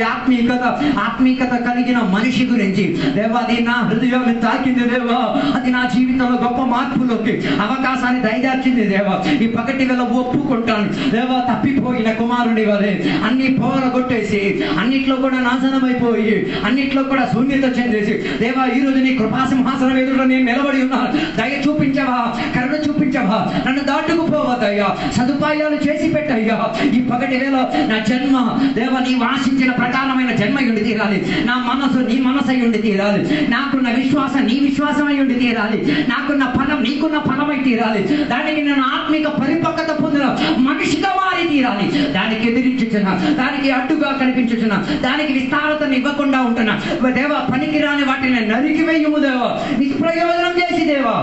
ఆత్మీకత కలిగిన మనిషి గురించి దేవా. అది నా హృదయాన్ని తాకింది దేవా, అది నా జీవితంలో గొప్ప మార్పులోకి అవకాశాన్ని దయచేసింది దేవా. ఈ పగటి వేళ ఒప్పుకుంటాను దేవా, తప్పిపోయిన కుమారుని వలె అన్ని పోగొట్టేసి అన్నిట్లో కూడా నాశనమైపోయి అన్నిట్లో కూడా శూన్యత చెందేసి దేవా ఈ రోజు నీ కృపాసింహాసనం ఎదుట నేను నిలబడి ఉన్నాను. దయ చూపించవా, కరుణ చూపించవా, నన్ను దాటుకుపోవద్దయ్యా, సదుపాయాలు చేసి పెట్టయ్యా. ఈ పగటి వేళ నా జన్మ దేవా నీ వాసించిన ప్రకారమైన జన్మ ఉండి తీరాలి, నా మనసు నీ మనసు అయి ఉండి తీరాలి, నాకున్న విశ్వాసం నీ విశ్వాసమై ఉండి తీరాలి, నాకున్న ఫలం నీకున్న ఫలమై తీరాలి. దానికి నేను ఆత్మిక పరిపక్వత పొందిన మనిషిగా మారి తీరాలి. దానికి ఎదిరించుచున్న, దానికి అడ్డుగా కనిపించుచున్న, దానికి విస్తారతను ఇవ్వకుండా ఉంటున్నా దేవా, పనికిరాని వాటిని నరికి వేయము దేవా, నిష్ప్రయోజనం చేసి దేవా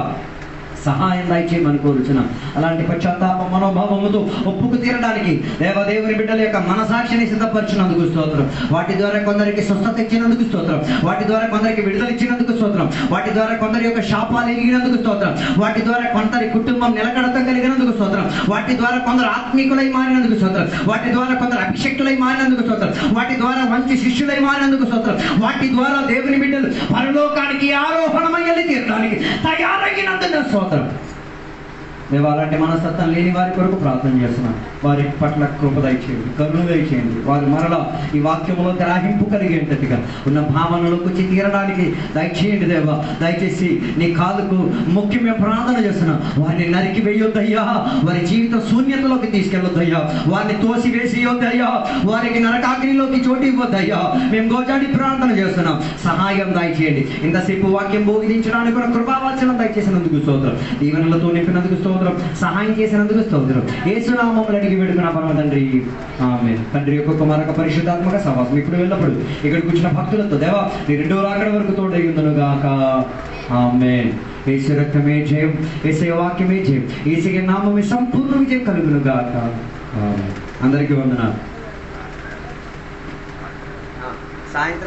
సహాయం దయచేయమని కోరుచున్నాం. అలాంటి పశ్చాత్తాప మనోభావముతో ఒప్పుకు తీరడానికి దేవుని బిడ్డల యొక్క మనసాక్షిని సిద్ధపరిచినందుకు స్తోత్రం. వాటి ద్వారా కొందరికి స్వస్థత ఇచ్చినందుకు స్తోత్రం, వాటి ద్వారా కొందరికి విడుదల ఇచ్చినందుకు స్తోత్రం, వాటి ద్వారా కొందరి యొక్క శాపాలు ఎరిగినందుకు స్తోత్రం, వాటి ద్వారా కొందరి కుటుంబం నిలకడత కలిగినందుకు స్తోత్రం, వాటి ద్వారా కొందరు ఆత్మీకులై మారినందుకు స్తోత్రం, వాటి ద్వారా కొందరు అభిషక్తులై మారినందుకు స్తోత్రం, వాటి ద్వారా మంచి శిష్యులై మారినందుకు స్తోత్రం, వాటి ద్వారా దేవుని బిడ్డలు పరలోకానికి ఆరోహణమై తీరడానికి తయారైనందుకు స్తోత్రం. దేవా, అలాంటి మనస్తత్వం లేని వారి కొరకు ప్రార్థన చేస్తున్నాం. వారి పట్ల కృప దయచేయండి, కరుణ దయచేయండి. వారు మరలా ఈ వాక్యంలో గ్రహింపు కలిగేటట్టుగా ఉన్న భావనలోకి వచ్చి తీరడానికి దయచేయండి దేవా. దయచేసి నీ కాలుకు ముఖ్యమే ప్రార్థన చేస్తున్నాం. వారిని నరికి వేయొద్దయ్యా, వారి జీవిత శూన్యతలోకి తీసుకెళ్ళొద్దయ్యా, వారిని తోసివేసేయొద్దయ్యా, వారికి నరకాగ్నిలోకి చోటు ఇవ్వద్దయ్యా. మేము గోజాడి ప్రార్థన చేస్తున్నాం, సహాయం దయచేయండి. ఇంతసేపు వాక్యం బోధించడానికి కూడా కృపావాచనం దయచేసినందుకు స్తోత్రం, దీవెనలతో నింపినందుకు స్తోత్రం. స్తోత్రం. సహాయం చేసినందుకు స్తోత్రం. యేసునామములో అడిగి వేడుకున్న పరమ తండ్రి, ఆమేన్. తండ్రి యొక్క కుమారక పరిశుద్ధాత్మక సహవాసం ఇప్పుడు వెళ్ళప్పుడు ఇక్కడికి వచ్చిన భక్తులతో దేవా నీ రెండో రాకడ వరకు తోడై ఉండును గాక. ఆమేన్. యేసు రక్తమే జయం, యేసు వాక్యమే జయం, యేసు నామమే సంపూర్ణ విజయం కలుగును గాక. ఆమేన్. అందరికీ వందనాలు. సాయంత్రం